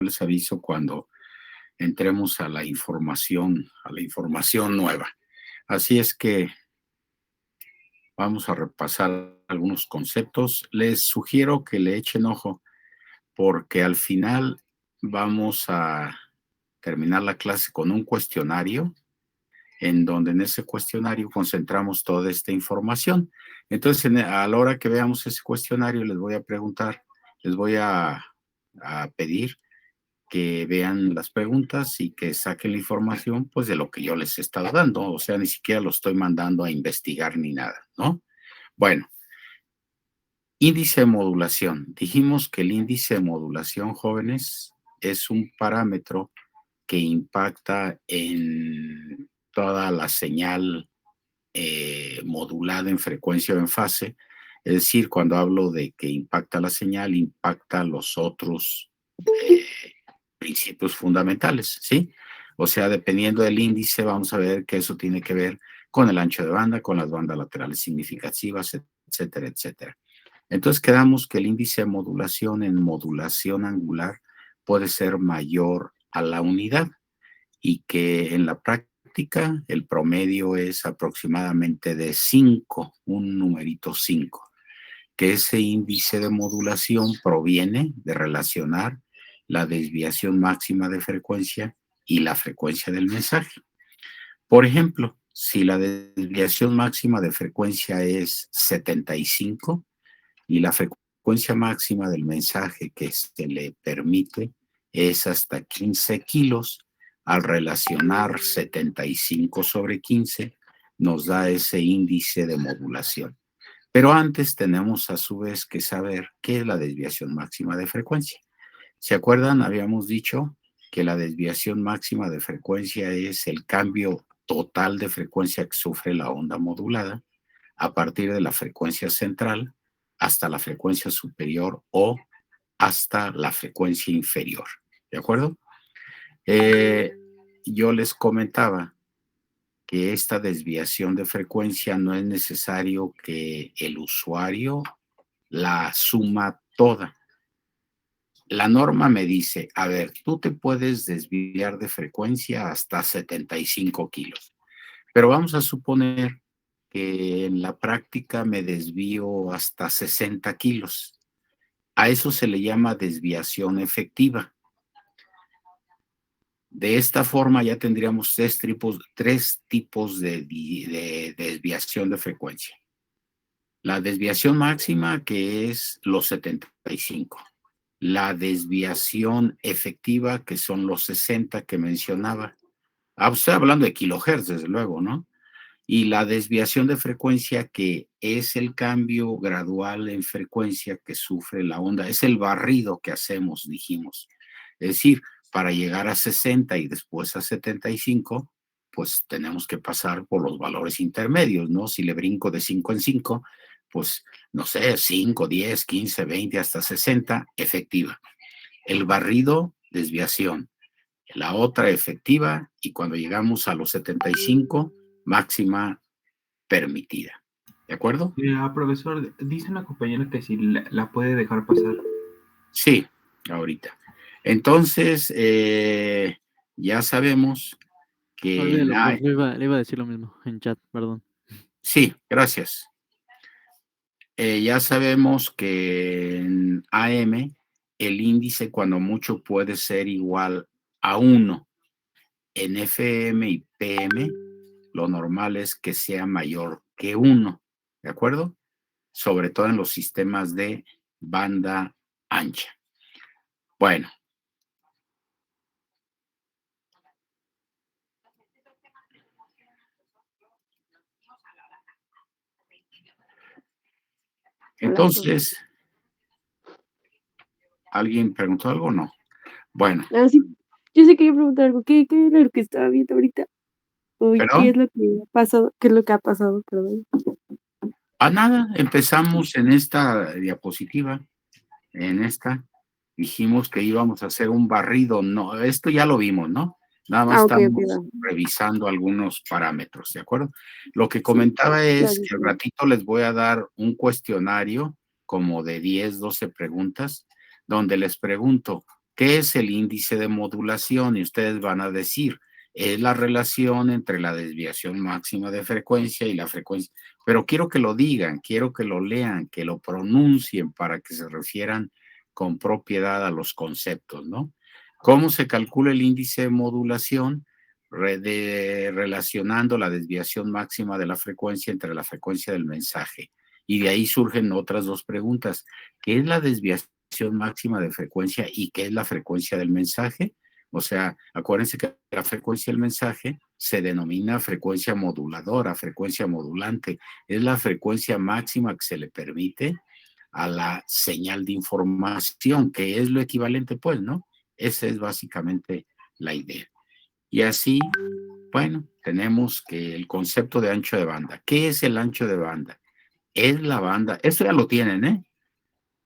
les aviso cuando entremos a la información nueva. Así es que vamos a repasar algunos conceptos. Les sugiero que le echen ojo porque al final vamos a terminar la clase con un cuestionario en donde en ese cuestionario concentramos toda esta información. Entonces, a la hora que veamos ese cuestionario, les voy a preguntar, les voy a pedir que vean las preguntas y que saquen la información, pues, de lo que yo les he estado dando. O sea, ni siquiera lo estoy mandando a investigar ni nada, ¿no? Bueno, índice de modulación. Dijimos que el índice de modulación, jóvenes, es un parámetro que impacta en toda la señal modulada en frecuencia o en fase. Es decir, cuando hablo de que impacta la señal, impacta los otros eh, principios fundamentales, ¿sí? O sea, dependiendo del índice, vamos a ver que eso tiene que ver con el ancho de banda, con las bandas laterales significativas, etcétera, etcétera. Entonces quedamos que el índice de modulación en modulación angular puede ser mayor a la unidad y que en la práctica el promedio es aproximadamente de 5, un numerito 5, que ese índice de modulación proviene de relacionar la desviación máxima de frecuencia y la frecuencia del mensaje. Por ejemplo, si la desviación máxima de frecuencia es 75 y la frecuencia máxima del mensaje que se le permite es hasta 15 kilos, al relacionar 75 sobre 15 nos da ese índice de modulación. Pero antes tenemos a su vez que saber qué es la desviación máxima de frecuencia. ¿Se acuerdan? Habíamos dicho que la desviación máxima de frecuencia es el cambio total de frecuencia que sufre la onda modulada a partir de la frecuencia central hasta la frecuencia superior o hasta la frecuencia inferior. ¿De acuerdo? Yo les comentaba que esta desviación de frecuencia no es necesario que el usuario la suma toda. La norma me dice, a ver, tú te puedes desviar de frecuencia hasta 75 kilos, pero vamos a suponer que en la práctica me desvío hasta 60 kilos. A eso se le llama desviación efectiva. De esta forma ya tendríamos tres tipos de desviación de frecuencia. La desviación máxima, que es los 75. La desviación efectiva, que son los 60 que mencionaba. Estoy hablando de kilohertz, desde luego, ¿no? Y la desviación de frecuencia, que es el cambio gradual en frecuencia que sufre la onda. Es el barrido que hacemos, dijimos. Es decir, para llegar a 60 y después a 75, pues tenemos que pasar por los valores intermedios, ¿no? Si le brinco de 5 en 5, pues, no sé, 5, 10, 15, 20, hasta 60, efectiva. El barrido, desviación. La otra, efectiva. Y cuando llegamos a los 75, máxima permitida. ¿De acuerdo? Profesor, dice una compañera que si la puede dejar pasar. Sí, ahorita. Entonces, ya sabemos que Olvídalo, profe, le iba a decir lo mismo en chat, perdón. Sí, gracias. Ya sabemos que en AM el índice cuando mucho puede ser igual a 1. En FM y PM lo normal es que sea mayor que 1, ¿de acuerdo? Sobre todo en los sistemas de banda ancha. Bueno. Entonces, ¿alguien preguntó algo o no? Bueno. Sí, yo sí quería preguntar algo. ¿Qué era lo que estaba viendo ahorita? Uy, ¿qué es lo que ha pasado? ¿Qué es lo que ha pasado? Perdón. Nada, empezamos en esta diapositiva, en esta, dijimos que íbamos a hacer un barrido, no, esto ya lo vimos, ¿no? Nada más estamos revisando algunos parámetros, ¿de acuerdo? Lo que comentaba es que al ratito les voy a dar un cuestionario como de 10, 12 preguntas, donde les pregunto, ¿Qué es el índice de modulación? Y ustedes van a decir, es la relación entre la desviación máxima de frecuencia y la frecuencia. Pero quiero que lo digan, quiero que lo lean, que lo pronuncien para que se refieran con propiedad a los conceptos, ¿no? ¿Cómo se calcula el índice de modulación? Relacionando la desviación máxima de la frecuencia entre la frecuencia del mensaje. Y de ahí surgen otras dos preguntas. ¿Qué es la desviación máxima de frecuencia y qué es la frecuencia del mensaje? O sea, acuérdense que la frecuencia del mensaje se denomina frecuencia moduladora, frecuencia modulante. Es la frecuencia máxima que se le permite a la señal de información, que es lo equivalente, pues, ¿no? Esa es básicamente la idea. Y así, bueno, tenemos que el concepto de ancho de banda. ¿Qué es el ancho de banda? Es la banda, esto ya lo tienen, ¿eh?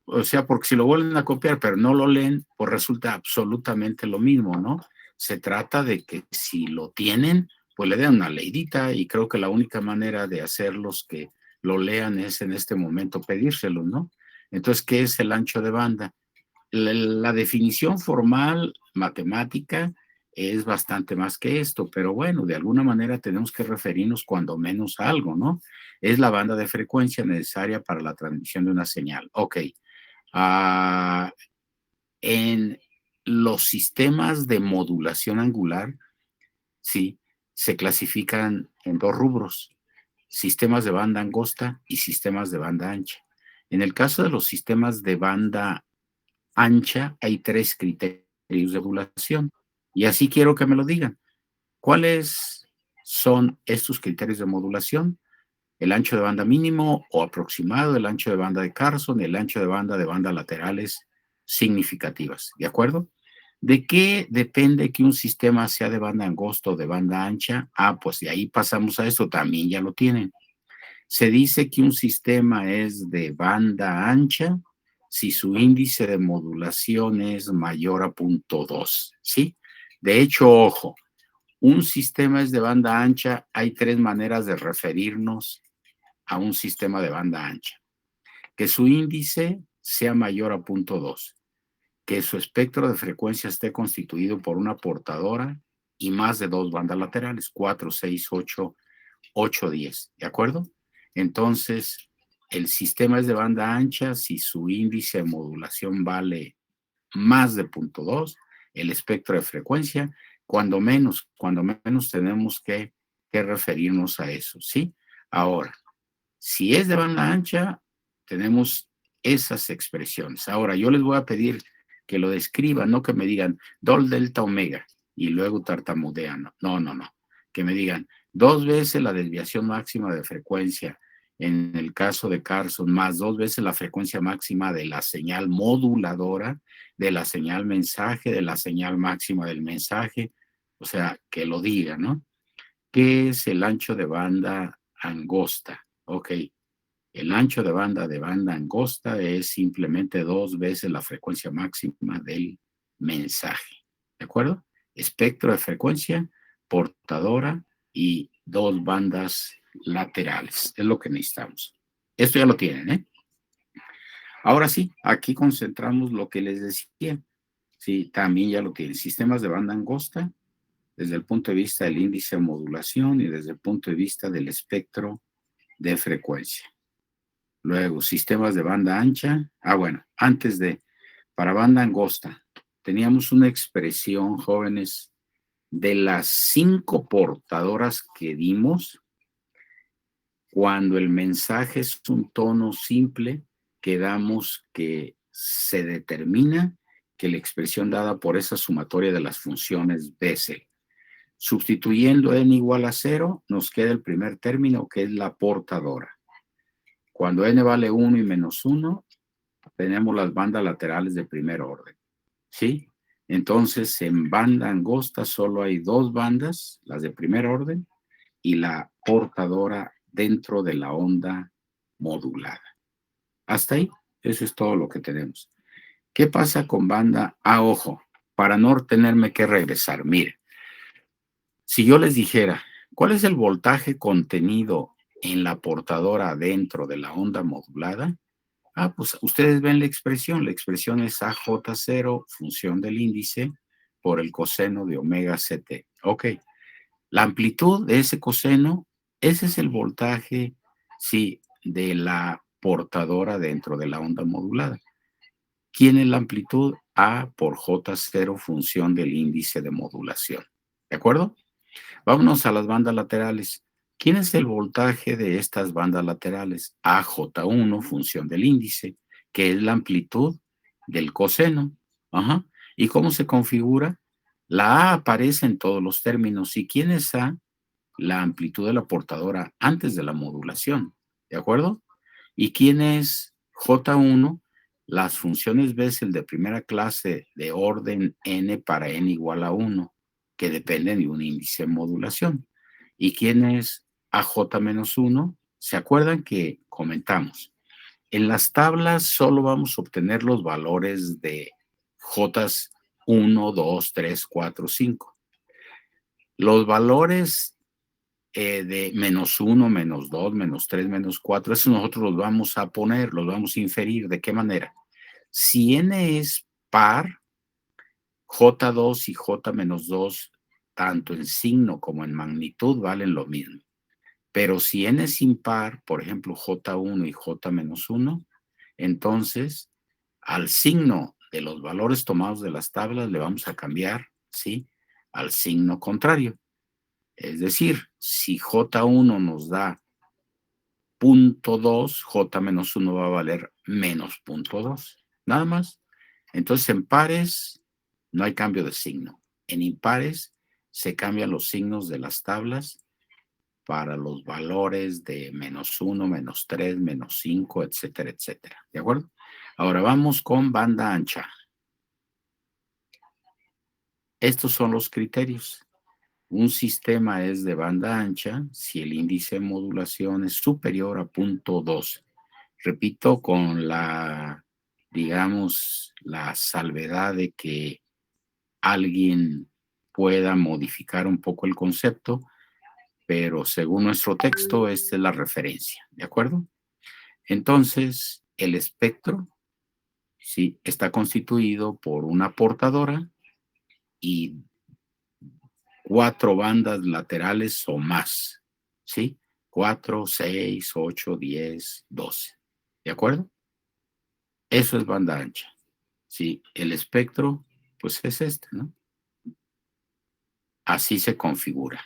O sea, porque si lo vuelven a copiar, pero no lo leen, pues resulta absolutamente lo mismo, ¿no? Se trata de que si lo tienen, pues le den una leidita y creo que la única manera de hacerlos que lo lean es en este momento pedírselo, ¿no? Entonces, ¿qué es el ancho de banda? La definición formal matemática es bastante más que esto, pero bueno, de alguna manera tenemos que referirnos cuando menos a algo, ¿no? Es la banda de frecuencia necesaria para la transmisión de una señal. Ok. Ah, en los sistemas de modulación angular, sí, se clasifican en dos rubros, sistemas de banda angosta y sistemas de banda ancha. En el caso de los sistemas de banda ancha, hay tres criterios de modulación. Y así quiero que me lo digan. ¿Cuáles son estos criterios de modulación? El ancho de banda mínimo o aproximado, el ancho de banda de Carson, el ancho de banda laterales significativas. ¿De acuerdo? ¿De qué depende que un sistema sea de banda angosta o de banda ancha? Ah, pues de ahí pasamos a esto, también ya lo tienen. Se dice que un sistema es de banda ancha si su índice de modulación es mayor a 0.2, ¿sí? De hecho, ojo, un sistema es de banda ancha, hay tres maneras de referirnos a un sistema de banda ancha. Que su índice sea mayor a 0.2, que su espectro de frecuencia esté constituido por una portadora y más de dos bandas laterales, 4, 6, 8, 8, 10, ¿de acuerdo? Entonces, el sistema es de banda ancha si su índice de modulación vale más de 0.2, el espectro de frecuencia, cuando menos tenemos que referirnos a eso, ¿sí? Ahora, si es de banda ancha, tenemos esas expresiones. Ahora, yo les voy a pedir que lo describan, no que me digan dol delta omega y luego tartamudean. No, no, no. Que me digan 2 veces la desviación máxima de frecuencia en el caso de Carson, más 2 veces la frecuencia máxima de la señal moduladora, de la señal mensaje, de la señal máxima del mensaje. O sea, que lo digan, ¿no? ¿Qué es el ancho de banda angosta? Ok, el ancho de banda angosta es simplemente 2 veces la frecuencia máxima del mensaje. ¿De acuerdo? Espectro de frecuencia, portadora y 2 bandas laterales. Es lo que necesitamos. Esto ya lo tienen, ¿eh? Ahora sí, aquí concentramos lo que les decía. Sí, también ya lo tienen. Sistemas de banda angosta, desde el punto de vista del índice de modulación y desde el punto de vista del espectro de frecuencia. Luego, sistemas de banda ancha. Bueno, para banda angosta, teníamos una expresión, jóvenes, de las 5 portadoras que dimos, cuando el mensaje es un tono simple, quedamos que se determina que la expresión dada por esa sumatoria de las funciones Bessel. Sustituyendo n igual a 0, nos queda el primer término, que es la portadora. Cuando n vale 1 y menos 1, tenemos las bandas laterales de primer orden, ¿sí? Entonces, en banda angosta solo hay 2 bandas, las de primer orden, y la portadora dentro de la onda modulada. Hasta ahí, eso es todo lo que tenemos. ¿Qué pasa con banda? Ojo, para no tenerme que regresar, mire. Si yo les dijera, ¿cuál es el voltaje contenido en la portadora dentro de la onda modulada? Pues ustedes ven la expresión es AJ0, función del índice, por el coseno de omega CT. Ok, la amplitud de ese coseno, ese es el voltaje, sí, de la portadora dentro de la onda modulada. ¿Quién es la amplitud? A por J0, función del índice de modulación. ¿De acuerdo? Vámonos a las bandas laterales. ¿Quién es el voltaje de estas bandas laterales? AJ1, función del índice, que es la amplitud del coseno. Ajá. ¿Y cómo se configura? La A aparece en todos los términos. ¿Y quién es A? La amplitud de la portadora antes de la modulación. ¿De acuerdo? ¿Y quién es J1? Las funciones Bessel de primera clase de orden n para n igual a 1, que dependen de un índice de modulación. ¿Y quién es AJ-1? ¿Se acuerdan que comentamos? En las tablas solo vamos a obtener los valores de J1, 2, 3, 4, 5. Los valores de -1, -2, -3, -4, eso nosotros los vamos a poner, los vamos a inferir. ¿De qué manera? Si n es par, J2 y J-2, tanto en signo como en magnitud, valen lo mismo. Pero si n es impar, por ejemplo, J1 y J-1, entonces al signo de los valores tomados de las tablas le vamos a cambiar, ¿sí?, al signo contrario. Es decir, si J1 nos da 0.2, J-1 va a valer menos 0.2. Nada más. Entonces, en pares no hay cambio de signo. En impares se cambian los signos de las tablas para los valores de -1, -3, -5, etcétera, etcétera. ¿De acuerdo? Ahora vamos con banda ancha. Estos son los criterios. Un sistema es de banda ancha si el índice de modulación es superior a 0.2. Repito, con la, digamos, la salvedad de que alguien pueda modificar un poco el concepto, pero según nuestro texto, esta es la referencia, ¿de acuerdo? Entonces, el espectro, sí, está constituido por una portadora y 4 bandas laterales o más, ¿sí? 4, 6, 8, 10, 12. ¿De acuerdo? Eso es banda ancha. Sí, el espectro, pues es este, ¿no? Así se configura.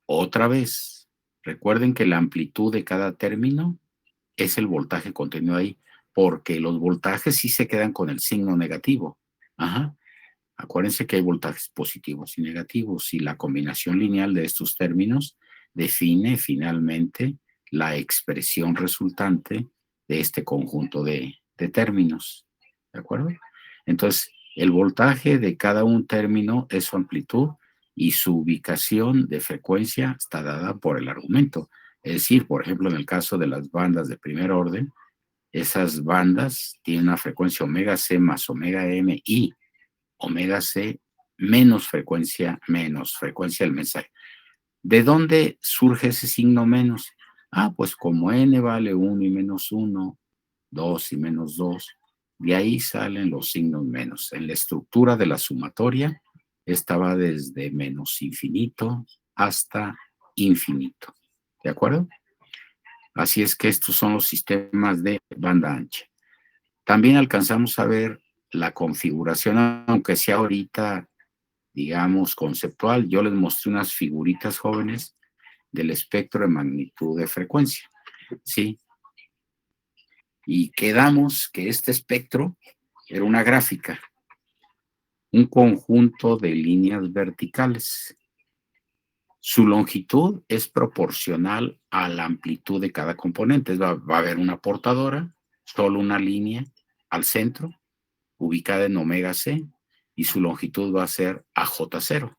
Otra vez, recuerden que la amplitud de cada término es el voltaje contenido ahí, porque los voltajes sí se quedan con el signo negativo. Ajá. Acuérdense que hay voltajes positivos y negativos y la combinación lineal de estos términos define finalmente la expresión resultante de este conjunto de términos. ¿De acuerdo? Entonces, el voltaje de cada un término es su amplitud y su ubicación de frecuencia está dada por el argumento. Es decir, por ejemplo, en el caso de las bandas de primer orden, esas bandas tienen una frecuencia omega c más omega m y omega c menos frecuencia del mensaje. ¿De dónde surge ese signo menos? Pues como n vale 1 y -1, 2 y -2, de ahí salen los signos menos. En la estructura de la sumatoria, esta va desde menos infinito hasta infinito. ¿De acuerdo? Así es que estos son los sistemas de banda ancha. También alcanzamos a ver la configuración, aunque sea ahorita, digamos, conceptual. Yo les mostré unas figuritas jóvenes del espectro de magnitud de frecuencia, ¿sí? Y quedamos que este espectro era una gráfica, un conjunto de líneas verticales. Su longitud es proporcional a la amplitud de cada componente. Va a haber una portadora, solo una línea al centro, ubicada en omega c, y su longitud va a ser AJ0.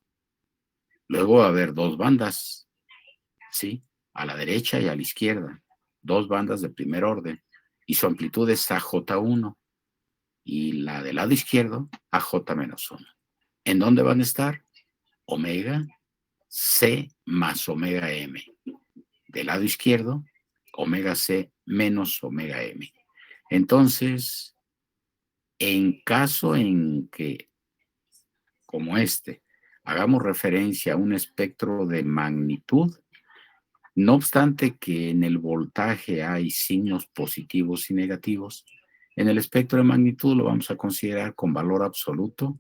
Luego va a haber dos bandas, ¿sí? A la derecha y a la izquierda, dos bandas de primer orden, y su amplitud es AJ1, y la del lado izquierdo, AJ-1. ¿En dónde van a estar? Omega C más omega M. Del lado izquierdo, omega C menos omega M. Entonces, en caso en que, como hagamos referencia a un espectro de magnitud, no obstante que en el voltaje hay signos positivos y negativos, en el espectro de magnitud lo vamos a considerar con valor absoluto,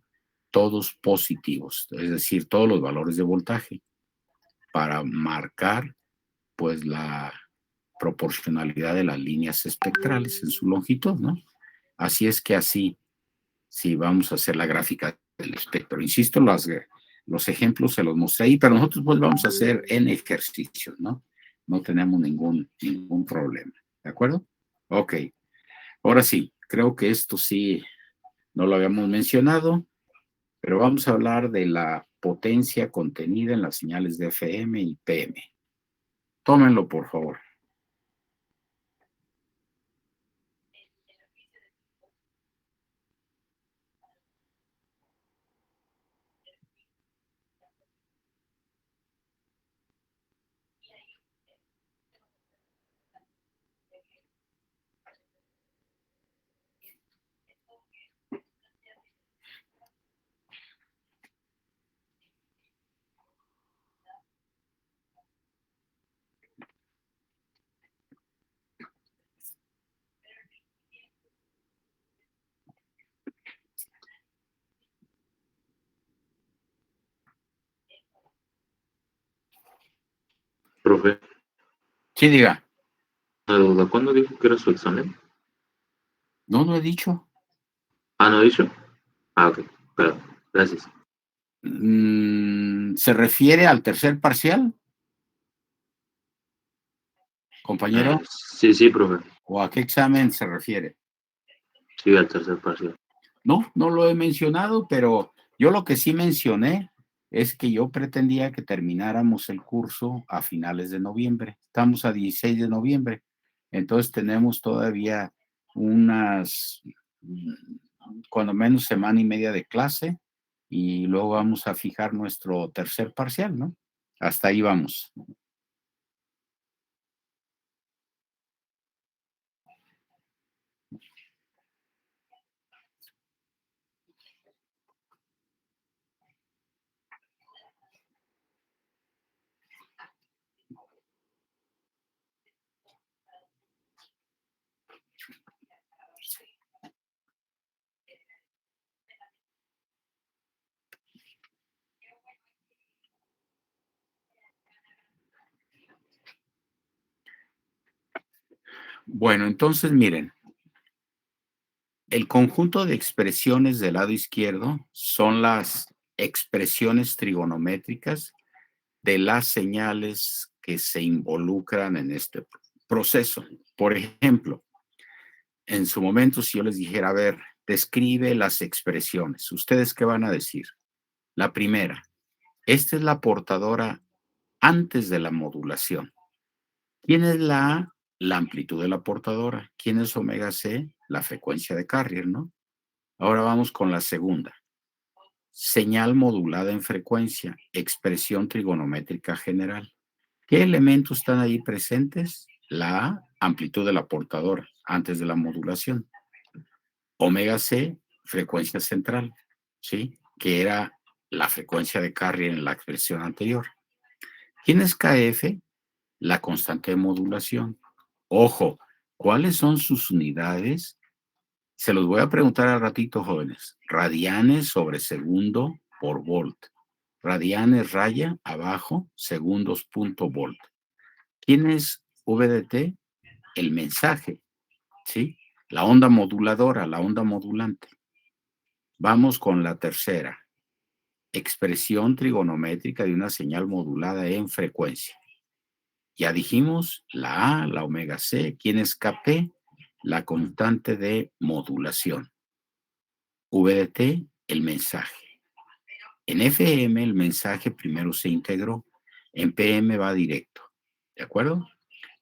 todos positivos, es decir, todos los valores de voltaje, para marcar pues la proporcionalidad de las líneas espectrales en su longitud, ¿no? Así es que así, si vamos a hacer la gráfica del espectro, insisto, los ejemplos se los mostré ahí, pero nosotros pues vamos a hacer en ejercicios, ¿no? No tenemos ningún problema, ¿de acuerdo? Ok, ahora sí, creo que esto sí no lo habíamos mencionado, pero vamos a hablar de la potencia contenida en las señales de FM y PM. Tómenlo, por favor. Profe, Sí, diga. una duda, ¿cuándo dijo que era su examen? No he dicho. Ah, ¿no ha dicho? Ah, ok, claro, gracias. ¿Se refiere al tercer parcial, compañero? Sí, profe, ¿O a qué examen se refiere? sí, al tercer parcial. No lo he mencionado, pero yo lo que sí mencioné es que yo pretendía que termináramos el curso a finales de noviembre. Estamos a 16 de noviembre, entonces tenemos todavía unas, cuando menos semana y media de clase, y luego vamos a fijar nuestro tercer parcial, ¿no? Hasta ahí vamos. Bueno, entonces miren, el conjunto de expresiones del lado izquierdo son las expresiones trigonométricas de las señales que se involucran en este proceso. Por ejemplo, en su momento, si yo les dijera, a ver, describe las expresiones, ¿ustedes qué van a decir? La primera, esta es la portadora antes de la modulación. ¿Quién es la A? La amplitud de la portadora. ¿Quién es omega C? La frecuencia de carrier, ¿no? Ahora vamos con la segunda. Señal modulada en frecuencia, expresión trigonométrica general. ¿Qué elementos están ahí presentes? La A, amplitud de la portadora, antes de la modulación. Omega C, frecuencia central, ¿sí? Que era la frecuencia de carrier en la expresión anterior. ¿Quién es KF? La constante de modulación. Ojo, ¿cuáles son sus unidades? Se los voy a preguntar al ratito, jóvenes. Radianes sobre segundo por volt. Radianes raya abajo, segundos punto volt. ¿Quién es VDT? El mensaje, ¿sí? La onda moduladora, la onda modulante. Vamos con la tercera. Expresión trigonométrica de una señal modulada en frecuencia. Ya dijimos la A, la omega C. ¿Quién es KP? La constante de modulación. VDT, el mensaje. En FM el mensaje primero se integró, en PM va directo, ¿de acuerdo?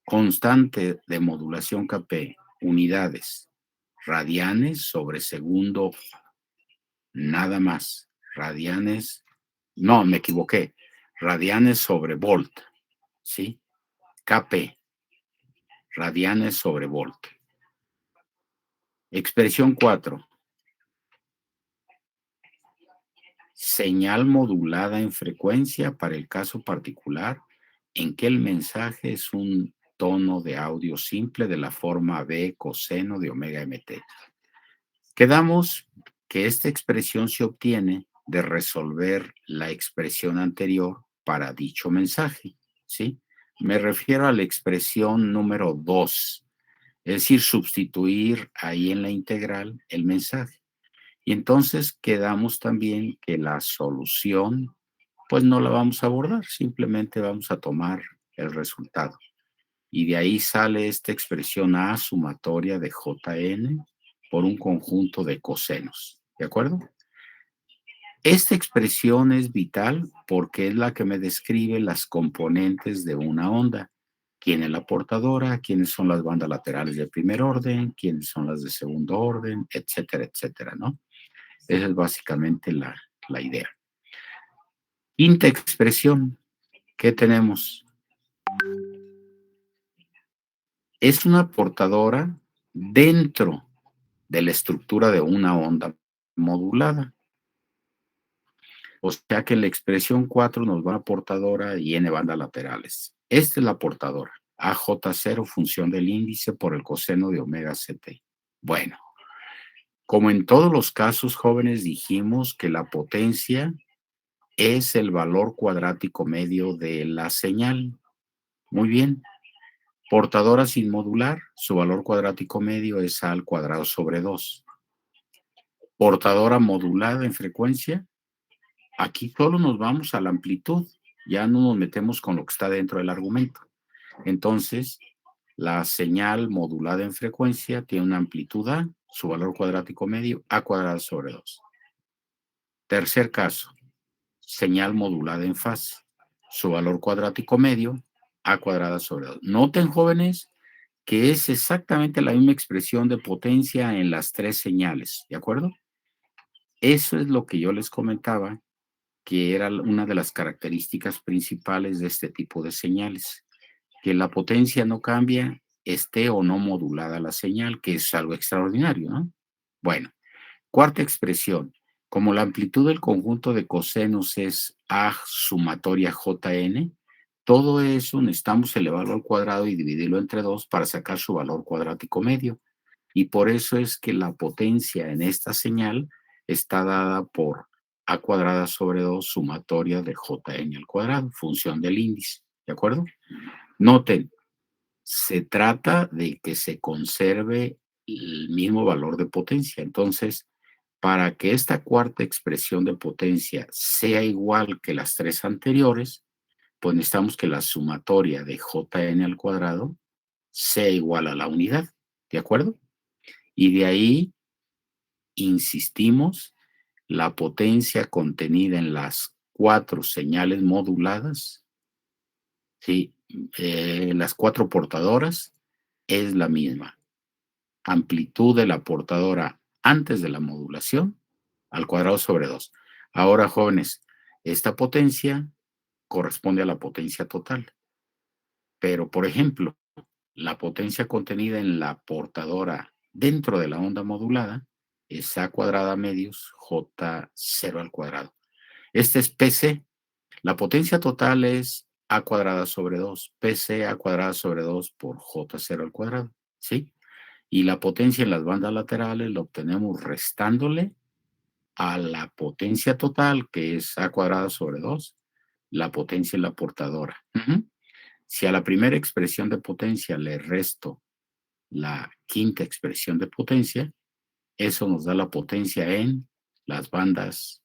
Constante de modulación KP, unidades, radianes sobre segundo, nada más, radianes, no, me equivoqué, radianes sobre volt, ¿sí? KP, radianes sobre volt. Expresión 4. Señal modulada en frecuencia para el caso particular en que el mensaje es un tono de audio simple de la forma B coseno de omega mt. Quedamos que esta expresión se obtiene de resolver la expresión anterior para dicho mensaje, ¿sí? Me refiero a la expresión número 2, es decir, sustituir ahí en la integral el mensaje. Y entonces quedamos también que la solución, pues no la vamos a abordar, simplemente vamos a tomar el resultado. Y de ahí sale esta expresión A sumatoria de Jn por un conjunto de cosenos. ¿De acuerdo? Esta expresión es vital porque es la que me describe las componentes de una onda. ¿Quién es la portadora? ¿Quiénes son las bandas laterales de primer orden? ¿Quiénes son las de segundo orden? Etcétera, etcétera, ¿no? Esa es básicamente la idea. Quinta expresión. ¿Qué tenemos? Es una portadora dentro de la estructura de una onda modulada. O sea que en la expresión 4 nos va a portadora y n bandas laterales. Esta es la portadora. AJ0 función del índice por el coseno de omega ct. Bueno, como en todos los casos, jóvenes, dijimos que la potencia es el valor cuadrático medio de la señal. Muy bien. Portadora sin modular, su valor cuadrático medio es A al cuadrado sobre 2. Portadora modulada en frecuencia, aquí solo nos vamos a la amplitud, ya no nos metemos con lo que está dentro del argumento. Entonces, la señal modulada en frecuencia tiene una amplitud A, su valor cuadrático medio, A cuadrado sobre 2. Tercer caso, señal modulada en fase, su valor cuadrático medio, A cuadrada sobre 2. Noten, jóvenes, que es exactamente la misma expresión de potencia en las tres señales, ¿de acuerdo? Eso es lo que yo les comentaba, que era una de las características principales de este tipo de señales, que la potencia no cambia, esté o no modulada la señal, que es algo extraordinario, ¿no? Bueno, cuarta expresión, como la amplitud del conjunto de cosenos es A sumatoria Jn, todo eso necesitamos elevarlo al cuadrado y dividirlo entre 2 para sacar su valor cuadrático medio. Y por eso es que la potencia en esta señal está dada por A cuadrada sobre 2 sumatoria de Jn al cuadrado, función del índice. ¿De acuerdo? Noten, se trata de que se conserve el mismo valor de potencia. Entonces, para que esta cuarta expresión de potencia sea igual que las tres anteriores, pues necesitamos que la sumatoria de Jn al cuadrado sea igual a la unidad, ¿de acuerdo? Y de ahí, insistimos, la potencia contenida en las cuatro señales moduladas, ¿sí? Las cuatro portadoras, es la misma. Amplitud de la portadora antes de la modulación al cuadrado sobre 2. Ahora, jóvenes, esta potencia corresponde a la potencia total. Pero, por ejemplo, la potencia contenida en la portadora dentro de la onda modulada es A cuadrada medios J0 al cuadrado. Este es PC. La potencia total es A cuadrada sobre 2. PC A cuadrada sobre 2 por J0 al cuadrado. ¿Sí? Y la potencia en las bandas laterales la obtenemos restándole a la potencia total, que es A cuadrada sobre 2, la potencia en la portadora. Si a la primera expresión de potencia le resto la quinta expresión de potencia, eso nos da la potencia en las bandas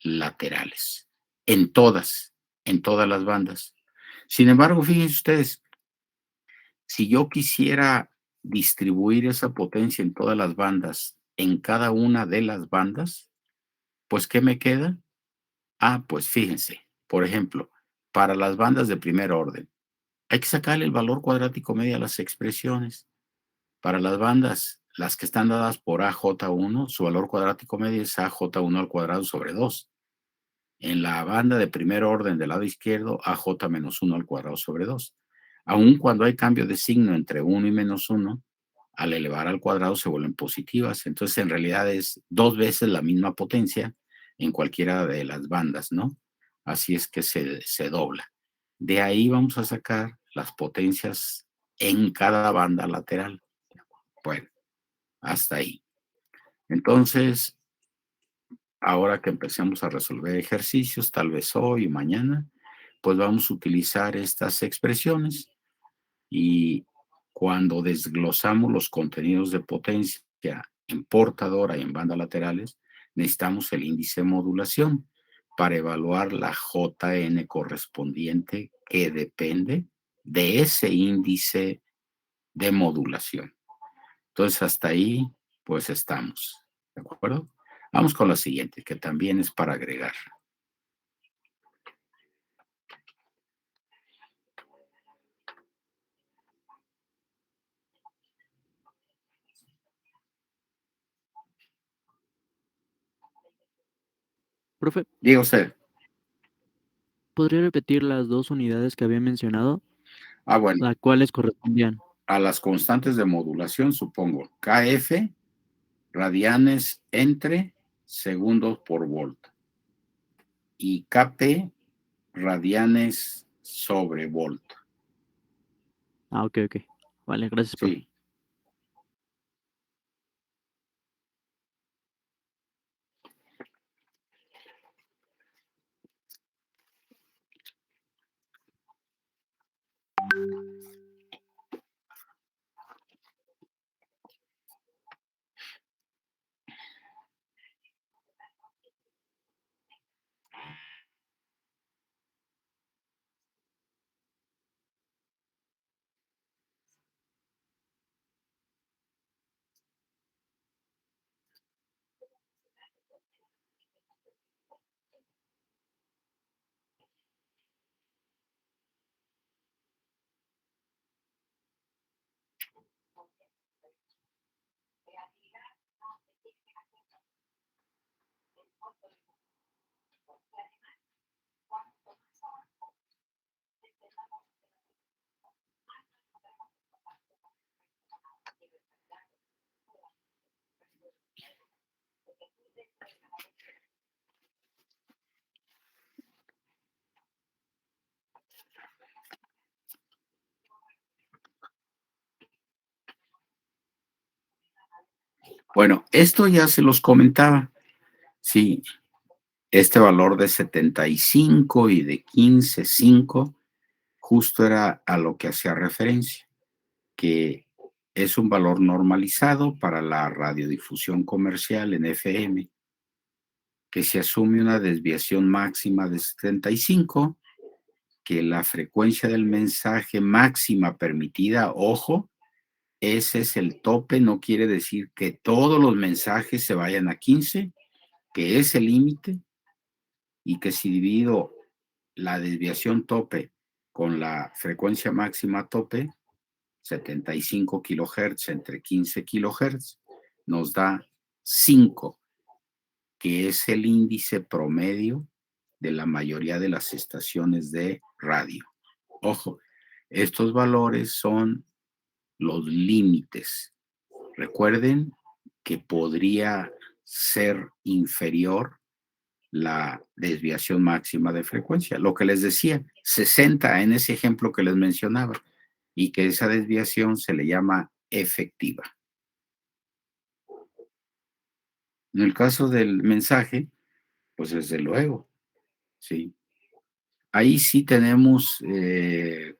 laterales. En todas las bandas. Sin embargo, fíjense ustedes, si yo quisiera distribuir esa potencia en todas las bandas, en cada una de las bandas, pues ¿qué me queda? Ah, pues fíjense, por ejemplo, para las bandas de primer orden, hay que sacarle el valor cuadrático medio a las expresiones. Para las bandas, las que están dadas por AJ1, su valor cuadrático medio es AJ1 al cuadrado sobre 2. En la banda de primer orden del lado izquierdo, AJ menos 1 al cuadrado sobre 2. Aun cuando hay cambio de signo entre 1 y menos 1, al elevar al cuadrado se vuelven positivas. Entonces, en realidad es 2 veces la misma potencia en cualquiera de las bandas, ¿no? Así es que se dobla. De ahí vamos a sacar las potencias en cada banda lateral. Bueno, hasta ahí. Entonces, ahora que empecemos a resolver ejercicios, tal vez hoy o mañana, pues vamos a utilizar estas expresiones y cuando desglosamos los contenidos de potencia en portadora y en bandas laterales, necesitamos el índice de modulación para evaluar la JN correspondiente que depende de ese índice de modulación. Entonces, hasta ahí, pues estamos. ¿De acuerdo? Vamos con la siguiente, que también es para agregar. Profe, Diga usted. ¿podría repetir las 2 unidades que había mencionado? Bueno, ¿A cuáles correspondían? a las constantes de modulación, supongo, KF, radianes entre segundos por volt, y KP, radianes sobre volt. Ah, ok. Vale, gracias, profe. Sí. Bueno, esto ya se los comentaba. Sí, este valor de 75 y de 15,5 justo era a lo que hacía referencia, que es un valor normalizado para la radiodifusión comercial en FM, que se asume una desviación máxima de 75, que la frecuencia del mensaje máxima permitida, ojo, ese es el tope, no quiere decir que todos los mensajes se vayan a 15, que es el límite, y que si divido la desviación tope con la frecuencia máxima tope, 75 kilohertz entre 15 kilohertz, nos da 5, que es el índice promedio de la mayoría de las estaciones de radio. Ojo, estos valores son los límites. Recuerden que podría ser inferior la desviación máxima de frecuencia. Lo que les decía, 60 en ese ejemplo que les mencionaba, y que esa desviación se le llama efectiva. En el caso del mensaje, pues desde luego, sí. Ahí sí tenemos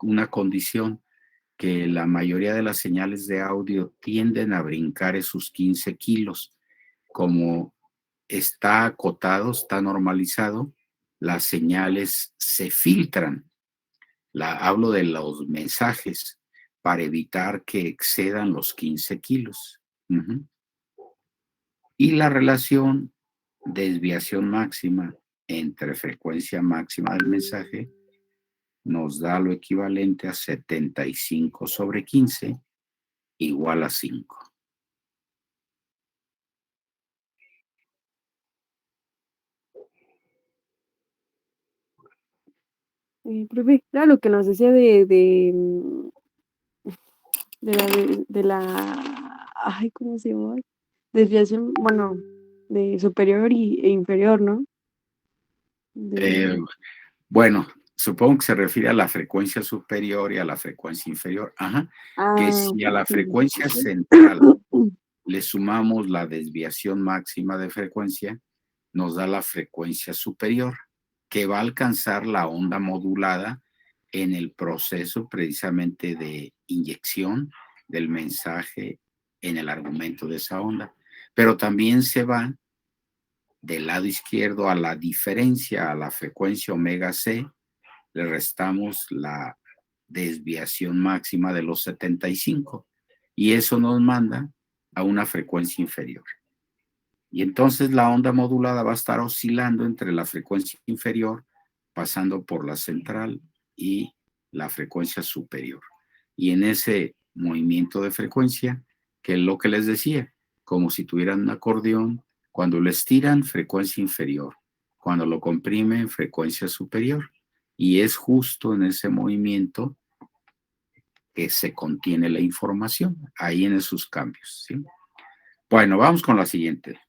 una condición, que la mayoría de las señales de audio tienden a brincar esos 15 kilos. Como está acotado, está normalizado, las señales se filtran. Hablo de los mensajes para evitar que excedan los 15 kilos. Ujú. Y la relación desviación máxima entre frecuencia máxima del mensaje nos da lo equivalente a 75 sobre 15 igual a 5. Profe, era lo que nos decía de la ay, ¿cómo se llama? Desviación, bueno, de superior e inferior, ¿no? Eh, De, bueno, supongo que se refiere a la frecuencia superior y a la frecuencia inferior. Ajá. Que si a la sí. frecuencia central le sumamos la desviación máxima de frecuencia, nos da la frecuencia superior, que va a alcanzar la onda modulada en el proceso precisamente de inyección del mensaje en el argumento de esa onda. Pero también se va del lado izquierdo a la diferencia, a la frecuencia omega c, le restamos la desviación máxima de los 75 y eso nos manda a una frecuencia inferior. Y entonces la onda modulada va a estar oscilando entre la frecuencia inferior, pasando por la central y la frecuencia superior. Y en ese movimiento de frecuencia, que es lo que les decía, como si tuvieran un acordeón, cuando lo estiran, frecuencia inferior, cuando lo comprimen, frecuencia superior. Y es justo en ese movimiento que se contiene la información, ahí en esos cambios, ¿sí? Bueno, vamos con la siguiente.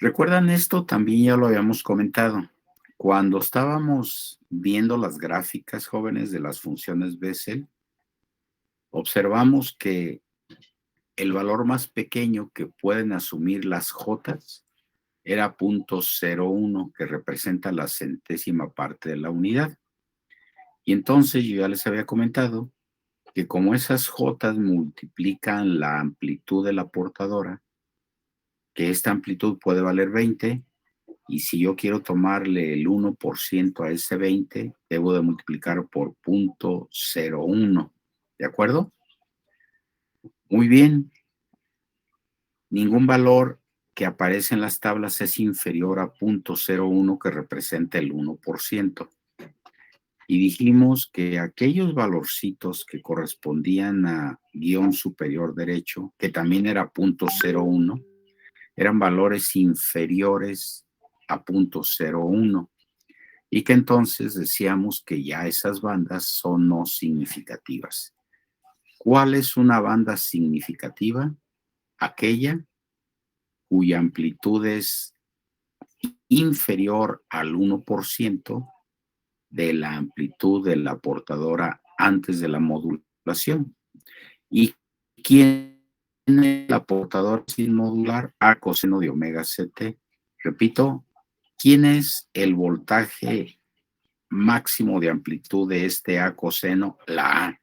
¿Recuerdan esto? También ya lo habíamos comentado. Cuando estábamos viendo las gráficas jóvenes de las funciones Bessel, observamos que el valor más pequeño que pueden asumir las J era 0.01, que representa la centésima parte de la unidad. Y entonces yo ya les había comentado que como esas J multiplican la amplitud de la portadora, que esta amplitud puede valer 20, y si yo quiero tomarle el 1% a ese 20, debo de multiplicar por 0.01. ¿De acuerdo? Muy bien. Ningún valor que aparece en las tablas es inferior a 0.01, que representa el 1%. Y dijimos que aquellos valorcitos que correspondían a guión superior derecho, que también era 0.01, eran valores inferiores a 0.01. Y que entonces decíamos que ya esas bandas son no significativas. ¿Cuál es una banda significativa? Aquella cuya amplitud es inferior al 1% de la amplitud de la portadora antes de la modulación. ¿Y quién es la portadora sin modular? A coseno de omega ct. Repito, ¿quién es el voltaje máximo de amplitud de este A coseno? La A.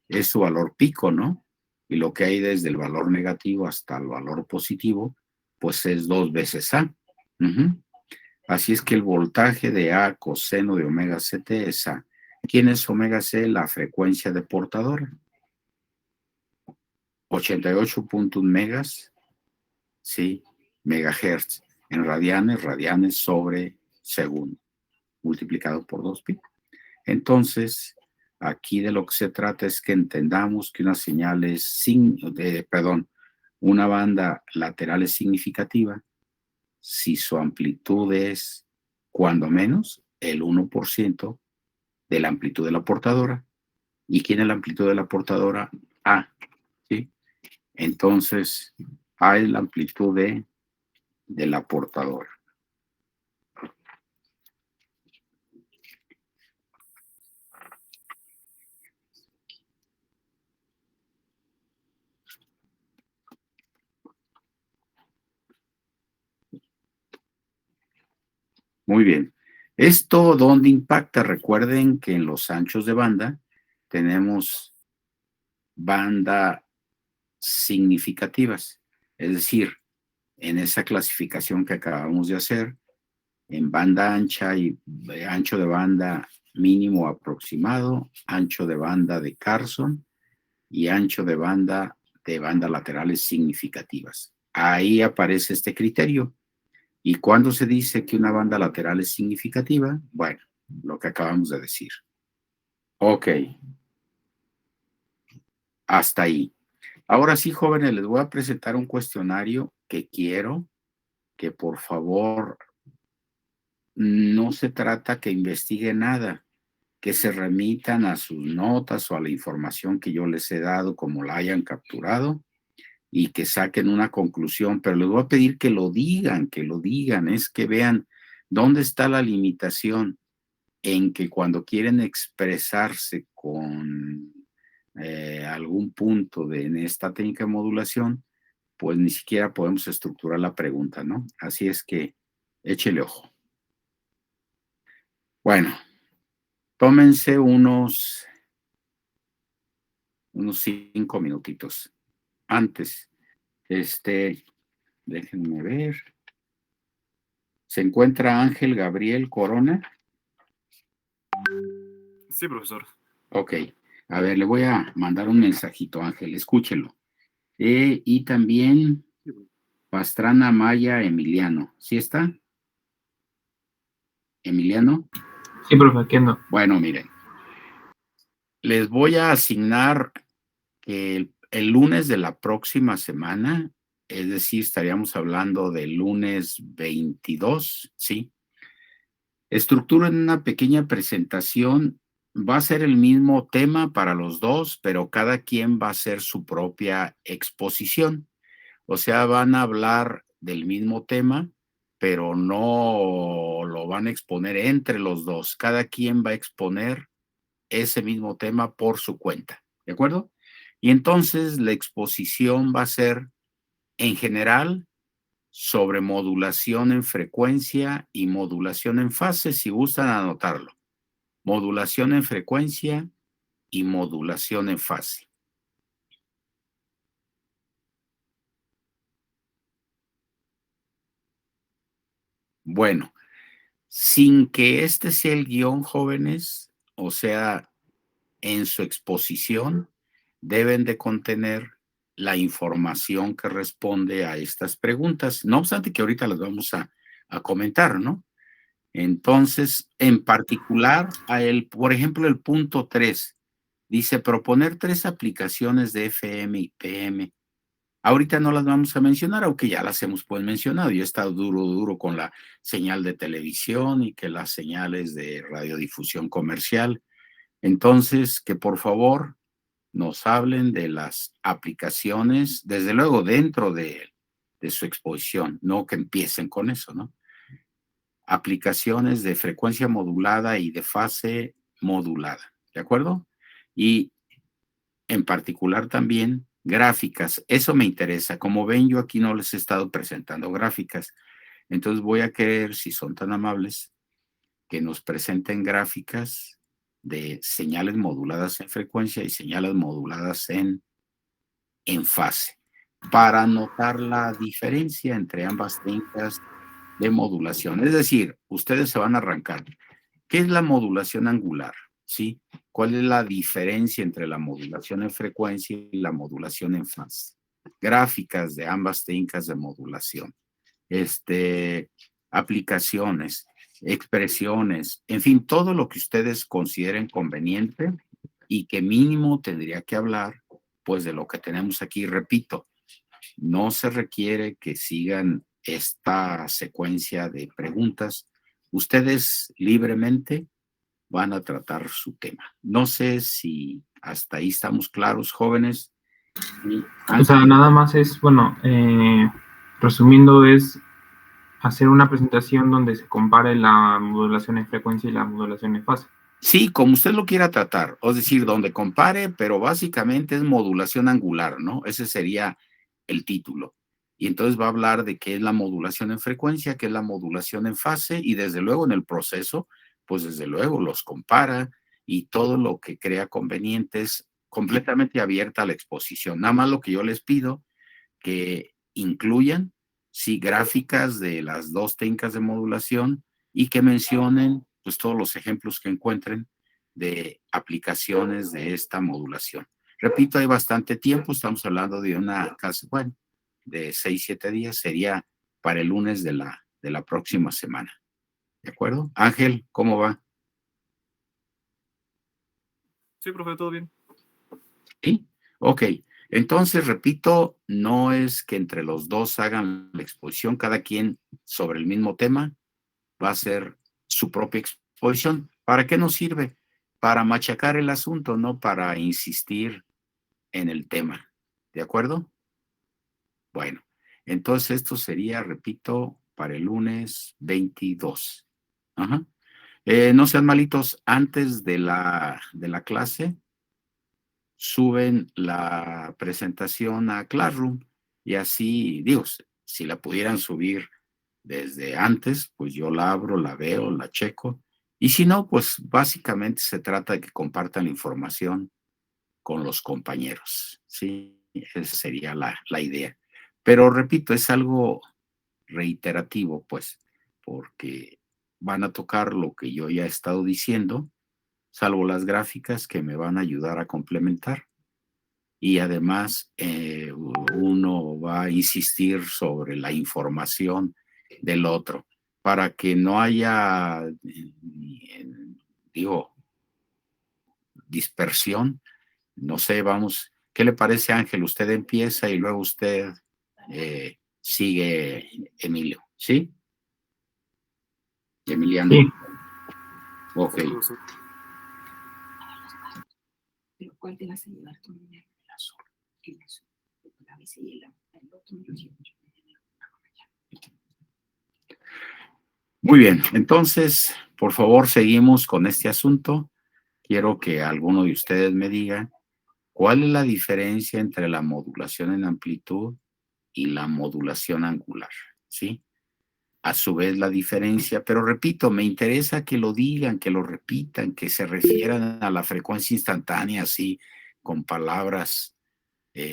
Es su valor pico, ¿no? Y lo que hay desde el valor negativo hasta el valor positivo, pues es 2 veces A. Así es que el voltaje de A coseno de omega ct es A. ¿Quién es omega c? La frecuencia de portadora. 88.1 megas, sí, megahertz, en radianes sobre segundo, multiplicado por 2pi. Entonces, aquí de lo que se trata es que entendamos que una señal es una banda lateral es significativa si su amplitud es, cuando menos, el 1% de la amplitud de la portadora. ¿Y quién es la amplitud de la portadora? A, ¿sí? Entonces, A es la amplitud de la portadora. Muy bien. ¿Esto dónde impacta? Recuerden que en los anchos de banda tenemos banda significativas. Es decir, en esa clasificación que acabamos de hacer, en banda ancha y ancho de banda mínimo aproximado, ancho de banda de Carson y ancho de banda laterales significativas. Ahí aparece este criterio. ¿Y cuándo se dice que una banda lateral es significativa? Bueno, lo que acabamos de decir. Ok. Hasta ahí. Ahora sí, jóvenes, les voy a presentar un cuestionario que quiero que por favor no se trata que investiguen nada, que se remitan a sus notas o a la información que yo les he dado como la hayan capturado y que saquen una conclusión, pero les voy a pedir que lo digan, es que vean dónde está la limitación en que cuando quieren expresarse con algún punto en esta técnica de modulación, pues ni siquiera podemos estructurar la pregunta, ¿no? Así es que échele ojo. Bueno, tómense unos 5 minutitos. Antes, déjenme ver. ¿Se encuentra Ángel Gabriel Corona? Sí, profesor. Ok. A ver, le voy a mandar un mensajito, Ángel, escúchelo. Y también Pastrana Maya Emiliano. ¿Sí está? ¿Emiliano? Sí, profe, aquí ando. Bueno, miren. Les voy a asignar que el lunes de la próxima semana, es decir, estaríamos hablando del lunes 22, ¿sí? Estructuren una pequeña presentación. Va a ser el mismo tema para los dos, pero cada quien va a hacer su propia exposición. O sea, van a hablar del mismo tema, pero no lo van a exponer entre los dos. Cada quien va a exponer ese mismo tema por su cuenta. ¿De acuerdo? Y entonces la exposición va a ser, en general, sobre modulación en frecuencia y modulación en fase, si gustan anotarlo. Modulación en frecuencia y modulación en fase. Bueno, sin que este sea el guión, jóvenes, o sea, en su exposición, deben de contener la información que responde a estas preguntas, no obstante que ahorita las vamos a comentar, ¿no? Entonces, en particular, por ejemplo, el punto 3 dice proponer 3 aplicaciones de FM y PM. Ahorita no las vamos a mencionar, aunque ya las hemos pues mencionado. Yo he estado duro con la señal de televisión y que las señales de radiodifusión comercial. Entonces, que por favor nos hablen de las aplicaciones, desde luego dentro de su exposición, no que empiecen con eso, ¿no? Aplicaciones de frecuencia modulada y de fase modulada, ¿de acuerdo? Y en particular también gráficas, eso me interesa. Como ven, yo aquí no les he estado presentando gráficas, entonces voy a querer, si son tan amables, que nos presenten gráficas de señales moduladas en frecuencia y señales moduladas en fase, para notar la diferencia entre ambas técnicas de modulación. Es decir, ustedes se van a arrancar. ¿Qué es la modulación angular? ¿Sí? ¿Cuál es la diferencia entre la modulación en frecuencia y la modulación en fase? Gráficas de ambas técnicas de modulación. Aplicaciones, expresiones, en fin, todo lo que ustedes consideren conveniente y que mínimo tendría que hablar, pues, de lo que tenemos aquí. Repito, no se requiere que sigan esta secuencia de preguntas. Ustedes libremente van a tratar su tema. No sé si hasta ahí estamos claros, jóvenes. O sea, nada más es, bueno, resumiendo, es hacer una presentación donde se compare la modulación en frecuencia y la modulación en fase. Sí, como usted lo quiera tratar, es decir, donde compare, pero básicamente es modulación angular, ¿no? Ese sería el título. Y entonces va a hablar de qué es la modulación en frecuencia, qué es la modulación en fase, y desde luego en el proceso, pues desde luego los compara y todo lo que crea conveniente es completamente abierta a la exposición. Nada más lo que yo les pido, que incluyan, sí, gráficas de las dos técnicas de modulación y que mencionen pues todos los ejemplos que encuentren de aplicaciones de esta modulación. Repito, hay bastante tiempo, estamos hablando de una casi, bueno, de 6, 7 días, sería para el lunes de la próxima semana. ¿De acuerdo? Ángel, ¿cómo va? Sí, profe, todo bien. Sí, ok. Entonces, repito, no es que entre los dos hagan la exposición, cada quien sobre el mismo tema, va a hacer su propia exposición. ¿Para qué nos sirve? Para machacar el asunto, no para insistir en el tema. ¿De acuerdo? Bueno, entonces esto sería, repito, para el lunes 22. Ajá. No sean malitos, antes de la clase, suben la presentación a Classroom y así, digo, si la pudieran subir desde antes, pues yo la abro, la veo, la checo. Y si no, pues básicamente se trata de que compartan la información con los compañeros. Sí, esa sería la idea. Pero repito, es algo reiterativo, pues, porque van a tocar lo que yo ya he estado diciendo, salvo las gráficas que me van a ayudar a complementar. Y además uno va a insistir sobre la información del otro para que no haya, digo, dispersión. No sé, vamos, ¿qué le parece, Ángel? Usted empieza y luego usted sigue, Emilio, ¿sí? Emiliano. Sí. Ok. Sí, profesor. Pero ¿cuál te vas a llevar tu dinero? El azul. A veces el otro me lo llevo yo. Muy bien, entonces, por favor, seguimos con este asunto. Quiero que alguno de ustedes me diga cuál es la diferencia entre la modulación en amplitud y la modulación angular, ¿sí? A su vez la diferencia, pero repito, me interesa que lo digan, que lo repitan, que se refieran a la frecuencia instantánea, así, con palabras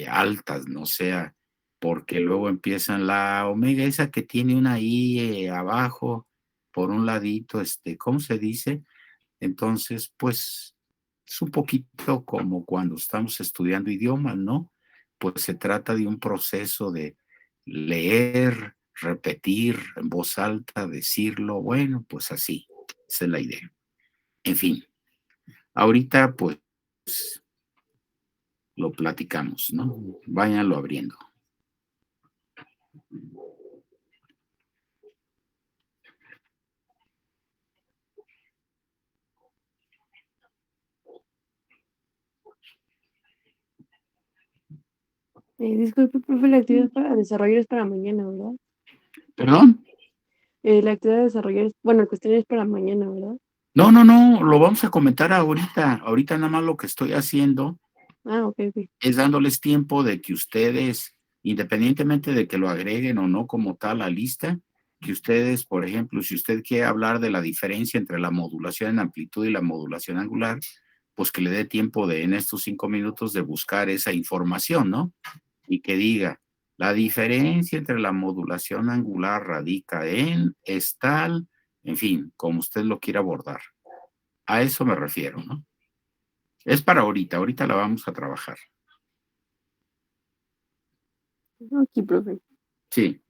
altas, no sea, porque luego empiezan la omega esa que tiene una I abajo, por un ladito, ¿cómo se dice? Entonces, pues, es un poquito como cuando estamos estudiando idiomas, ¿no? Pues se trata de un proceso de leer, repetir en voz alta, decirlo, bueno, pues así, esa es la idea. En fin, ahorita pues lo platicamos, ¿no? Váyanlo abriendo. Disculpe, profe, la actividad para desarrollar es para mañana, ¿verdad? ¿Perdón? La actividad de desarrollar, bueno, cuestiones para mañana, ¿verdad? No, no, no, lo vamos a comentar ahorita. Ahorita nada más lo que estoy haciendo Ah, ok, ok. es dándoles tiempo de que ustedes, independientemente de que lo agreguen o no como tal a lista, que ustedes, por ejemplo, si usted quiere hablar de la diferencia entre la modulación en amplitud y la modulación angular, pues que le dé tiempo de en estos 5 minutos de buscar esa información, ¿no? Y que diga, la diferencia entre la modulación angular radica en es tal, en fin, como usted lo quiera abordar. A eso me refiero, ¿no? Es para ahorita, ahorita la vamos a trabajar. Aquí, profe. Sí.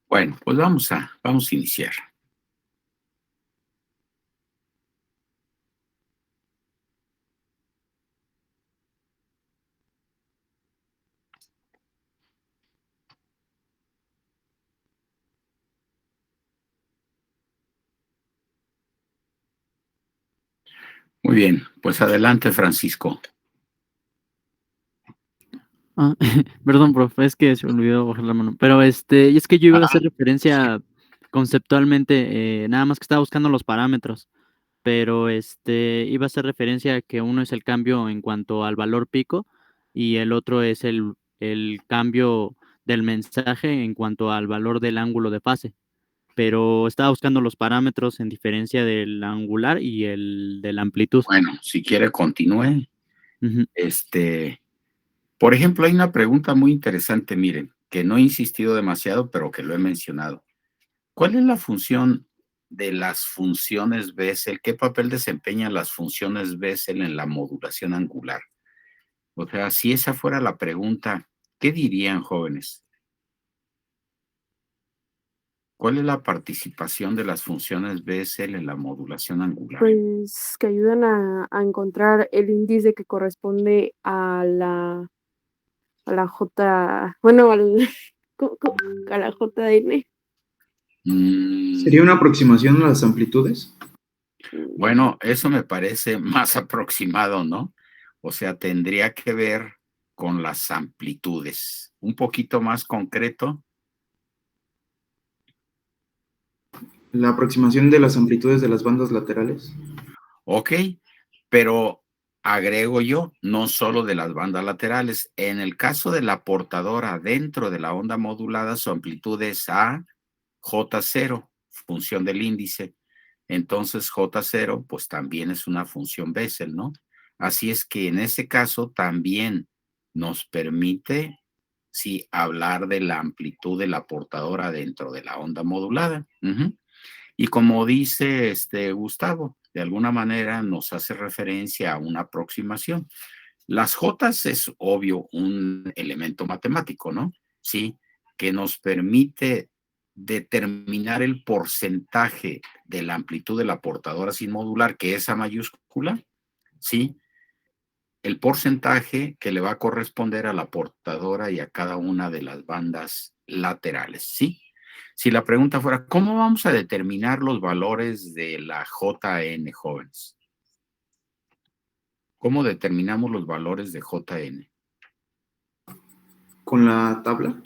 Bueno, pues vamos a iniciar. Muy bien, pues adelante, Francisco. Perdón, profe, es que se me olvidó bajar la mano. Pero y es que yo iba a hacer referencia conceptualmente, nada más que estaba buscando los parámetros, pero iba a hacer referencia a que uno es el cambio en cuanto al valor pico y el otro es el cambio del mensaje en cuanto al valor del ángulo de fase. Pero estaba buscando los parámetros en diferencia del angular y el de la amplitud. Bueno, si quiere continúe. Ujú. Por ejemplo, hay una pregunta muy interesante, miren, que no he insistido demasiado, pero que lo he mencionado. ¿Cuál es la función de las funciones Bessel? ¿Qué papel desempeñan las funciones Bessel en la modulación angular? O sea, si esa fuera la pregunta, ¿qué dirían, jóvenes? ¿Cuál es la participación de las funciones Bessel en la modulación angular? Pues que ayudan a encontrar el índice que corresponde a la J, bueno, a la JN. ¿Sería una aproximación a las amplitudes? Bueno, eso me parece más aproximado, ¿no? O sea, tendría que ver con las amplitudes. Un poquito más concreto. La aproximación de las amplitudes de las bandas laterales. Ok, pero agrego yo, no solo de las bandas laterales. En el caso de la portadora dentro de la onda modulada, su amplitud es A, J0, función del índice. Entonces J0, pues también es una función Bessel, ¿no? Así es que en ese caso también nos permite, sí, hablar de la amplitud de la portadora dentro de la onda modulada. Y como dice Gustavo, de alguna manera nos hace referencia a una aproximación. Las Jotas es obvio un elemento matemático, ¿no? Sí, que nos permite determinar el porcentaje de la amplitud de la portadora sin modular, que es A mayúscula, ¿sí? El porcentaje que le va a corresponder a la portadora y a cada una de las bandas laterales, ¿sí? Si la pregunta fuera, ¿cómo vamos a determinar los valores de la JN, jóvenes? ¿Cómo determinamos los valores de JN? ¿Con la tabla?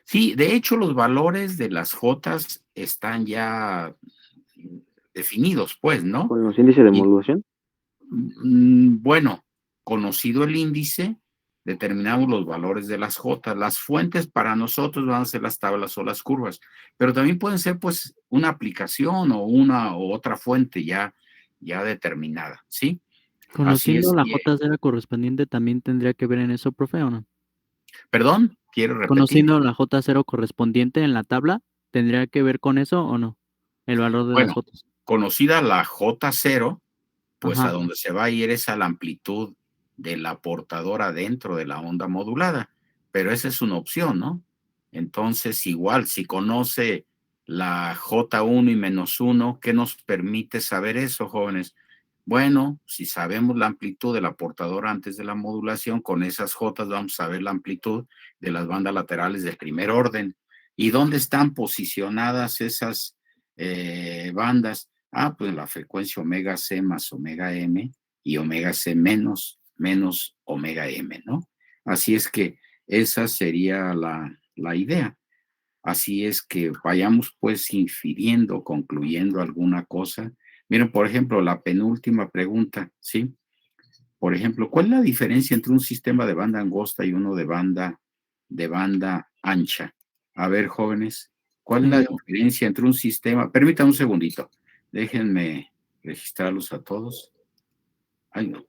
Sí, de hecho los valores de las Jotas están ya definidos, pues, ¿no? ¿Con los índices de Y, modulación? bueno, conocido el índice, determinamos los valores de las J. Las fuentes para nosotros van a ser las tablas o las curvas, pero también pueden ser pues una aplicación o una u otra fuente ya determinada, ¿sí? Así Conociendo es la que, J0 correspondiente, ¿también tendría que ver en eso, profe, o no? perdón, quiero repetir. Conociendo la J0 correspondiente en la tabla, ¿tendría que ver con eso o no? El valor de las Bueno, Jotas. conocida la J0, pues a Ajá. donde se va a ir es a la amplitud de la portadora dentro de la onda modulada, pero esa es una opción, ¿no? Entonces, igual, si conoce la J1 y -1, ¿qué nos permite saber eso, jóvenes? Bueno, si sabemos la amplitud de la portadora antes de la modulación, con esas J vamos a ver la amplitud de las bandas laterales del primer orden. ¿Y dónde están posicionadas esas bandas? Ah, pues la frecuencia omega C más omega M y omega C menos omega M, ¿no? Así es que esa sería la idea. Así es que vayamos pues infiriendo, concluyendo alguna cosa. Miren, por ejemplo, la penúltima pregunta, ¿sí? Por ejemplo, ¿cuál es la diferencia entre un sistema de banda angosta y uno de banda ancha? A ver, jóvenes, ¿cuál es la diferencia entre un sistema? Permítanme un segundito. Déjenme registrarlos a todos. Ay, no.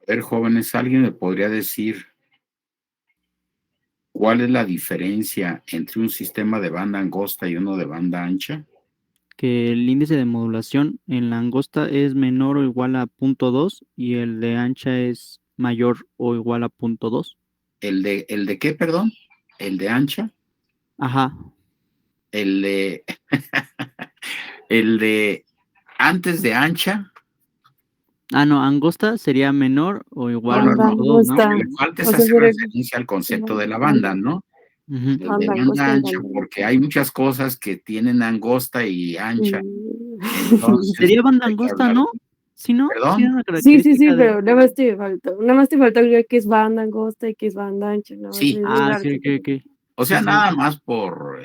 ver, jóvenes, ¿alguien me podría decir cuál es la diferencia entre un sistema de banda angosta y uno de banda ancha? Que el índice de modulación en la angosta es menor o igual a 0.2 y el de ancha es mayor o igual a 0.2. ¿El de qué, perdón? ¿El de ancha? Ajá. El de, el de antes de ancha. Ah, no, angosta sería menor o igual a No, Banda no, 0.2, lo ¿no? angosta. que le falta es O sea, hacer referencia al concepto de la banda, ¿no? Ujú. El de banda banda angosta y ancha, banda porque hay muchas cosas que tienen angosta y ancha, Mm. entonces Sería banda hay que angosta, hablar. ¿no? ¿Sí, no? Sí, ¿Perdón? es una Sí, sí, sí, característica de... pero nada más te falta ya que es banda angosta y que es banda ancha, nada más Sí, es Ah, darte cuenta. ok. o Sí, sea, sí. nada más por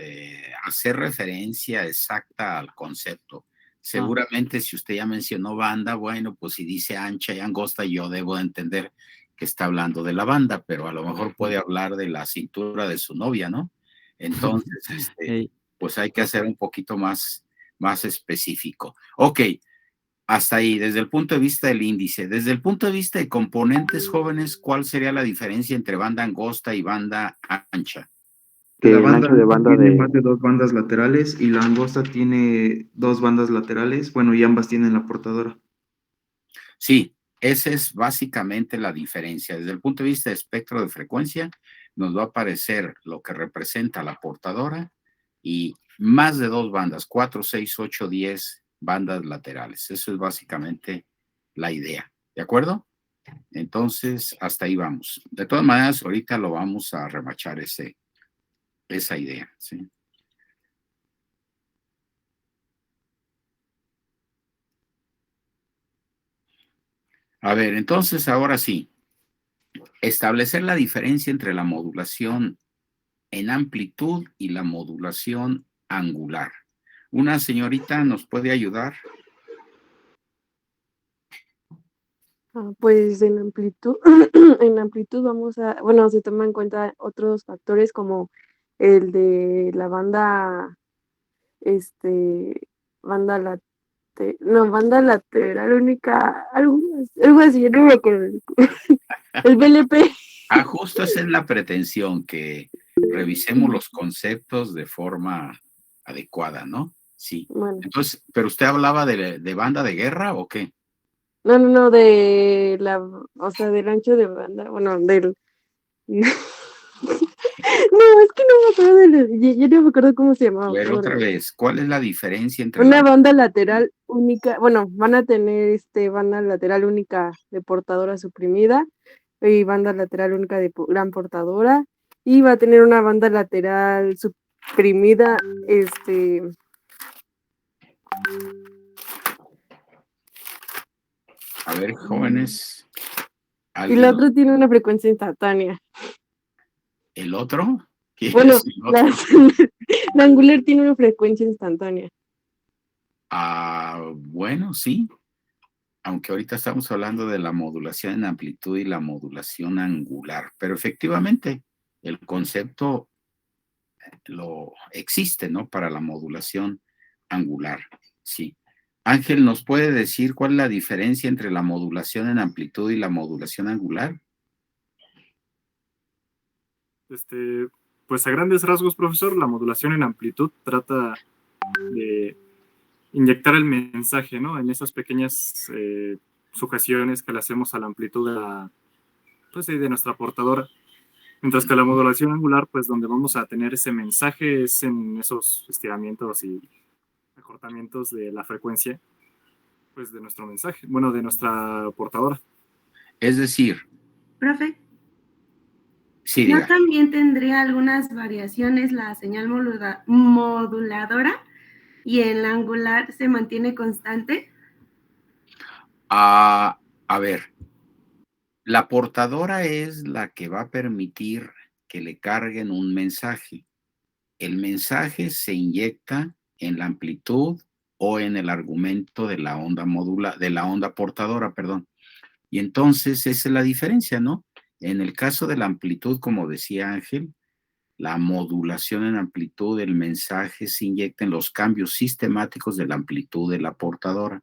hacer referencia exacta al concepto. Seguramente si usted ya mencionó banda, bueno, pues si dice ancha y angosta, yo debo entender que está hablando de la banda, pero a lo mejor puede hablar de la cintura de su novia, ¿no? Entonces, Ey. pues hay que hacer un poquito más específico. Ok, hasta ahí, desde el punto de vista del índice. Desde el punto de vista de componentes jóvenes, ¿cuál sería la diferencia entre banda angosta y banda ancha? La El banda ancho de ancha banda tiene de... más de 2 bandas laterales y la angosta tiene 2 bandas laterales, bueno, y ambas tienen la portadora. Sí, esa es básicamente la diferencia. Desde el punto de vista de espectro de frecuencia, nos va a aparecer lo que representa la portadora y más de 2 bandas, 4, 6, 8, 10 bandas laterales. Eso es básicamente la idea. ¿De acuerdo? Entonces, hasta ahí vamos. De todas maneras, ahorita lo vamos a remachar esa idea, ¿sí? A ver, entonces, ahora sí, establecer la diferencia entre la modulación en amplitud y la modulación angular. ¿Una señorita nos puede ayudar? Pues en amplitud, en amplitud bueno, se toma en cuenta otros factores como el de la banda, banda banda lateral única, algo así, no me acuerdo. El BLP. Justo esa es la pretensión, que revisemos los conceptos de forma adecuada, ¿no? Sí. Bueno, Entonces, ¿pero usted hablaba de banda de guerra o qué? no, o sea, del ancho de banda, bueno, del... No, es que no me acuerdo ya no me acuerdo cómo se A llamaba, ver, otra perdóname. vez, ¿cuál es la diferencia entre Una banda lateral única, bueno, van a tener banda lateral única de portadora suprimida y banda lateral única de gran portadora, y va a tener una banda lateral suprimida, A ver, jóvenes, y la ¿alguien? otra tiene una frecuencia instantánea. ¿El otro? ¿Quién Bueno, es el otro? la angular tiene una frecuencia instantánea. Bueno, sí, aunque ahorita estamos hablando de la modulación en amplitud y la modulación angular, pero efectivamente el concepto lo existe, ¿no? Para la modulación angular, sí. Ángel, ¿nos puede decir cuál es la diferencia entre la modulación en amplitud y la modulación angular? Pues a grandes rasgos, profesor, la modulación en amplitud trata de inyectar el mensaje, ¿no? En esas pequeñas sujeciones que le hacemos a la amplitud pues, de nuestra portadora. Mientras que la modulación angular, pues donde vamos a tener ese mensaje es en esos estiramientos y acortamientos de la frecuencia, pues de nuestro mensaje, bueno, de nuestra portadora. Es decir, Profe, sí, ¿no diga. también tendría algunas variaciones la señal moduladora y en la angular se mantiene constante? A ver, la portadora es la que va a permitir que le carguen un mensaje. El mensaje se inyecta en la amplitud o en el argumento de la onda de la onda portadora, perdón. Y entonces esa es la diferencia, ¿no? En el caso de la amplitud, como decía Ángel, la modulación en amplitud del mensaje se inyecta en los cambios sistemáticos de la amplitud de la portadora.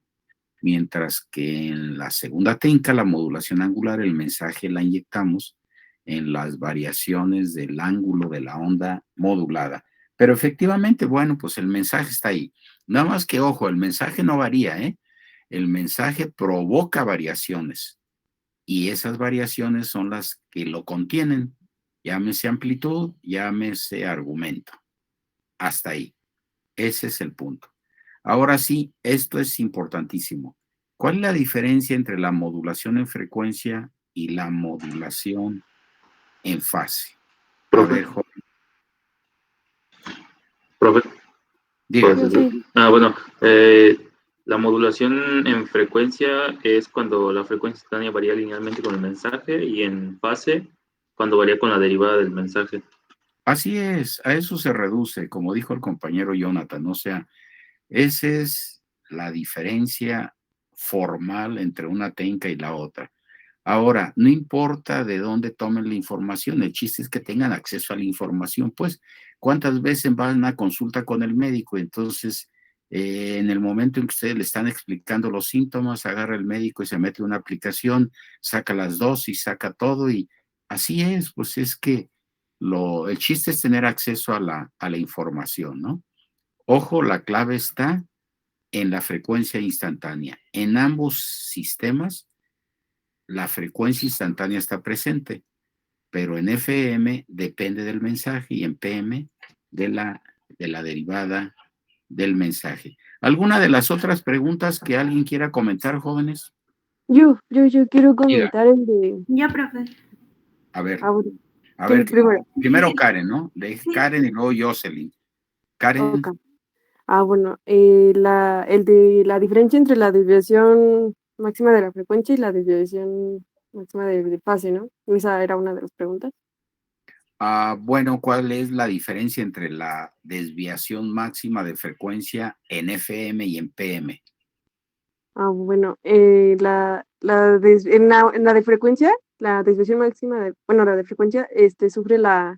mientras que en la segunda técnica, la modulación angular, el mensaje la inyectamos en las variaciones del ángulo de la onda modulada. Pero efectivamente, bueno, pues el mensaje está ahí. Nada más que, ojo, el mensaje no varía, ¿eh? El mensaje provoca variaciones y esas variaciones son las que lo contienen. Llámese amplitud, llámese argumento. Hasta ahí. Ese es el punto. Ahora sí, esto es importantísimo. ¿Cuál es la diferencia entre la modulación en frecuencia y la modulación en fase? A Profe. ver, joven, Profe, diga. ¿puedes Yo decir? sí. Bueno, la modulación en frecuencia es cuando la frecuencia instantánea varía linealmente con el mensaje y en fase cuando varía con la derivada del mensaje. Así es, a eso se reduce, como dijo el compañero Jonathan, o sea, esa es la diferencia formal entre una técnica y la otra. Ahora, no importa de dónde tomen la información, el chiste es que tengan acceso a la información, pues, ¿cuántas veces van a una consulta con el médico? Entonces, en el momento en que ustedes le están explicando los síntomas, agarra el médico y se mete una aplicación, saca las dosis, saca todo y así es, pues es que el chiste es tener acceso a la información, ¿no? Ojo, la clave está en la frecuencia instantánea. En ambos sistemas, la frecuencia instantánea está presente, pero en FM depende del mensaje y en PM de la derivada del mensaje. ¿Alguna de las otras preguntas que alguien quiera comentar, jóvenes? Yo quiero Diga. comentar el de. Ya, profe. A ver, Ah, bueno, a ¿quién ver, primero? primero Karen, ¿no? De Sí. Karen y luego Jocelyn. Karen, Ok. Bueno, el de la diferencia entre la desviación máxima de la frecuencia y la desviación máxima de fase, ¿no? Esa era una de las preguntas. bueno, ¿cuál es la diferencia entre la desviación máxima de frecuencia en FM y en PM? Bueno, en la de frecuencia, la desviación máxima bueno, la de frecuencia, sufre A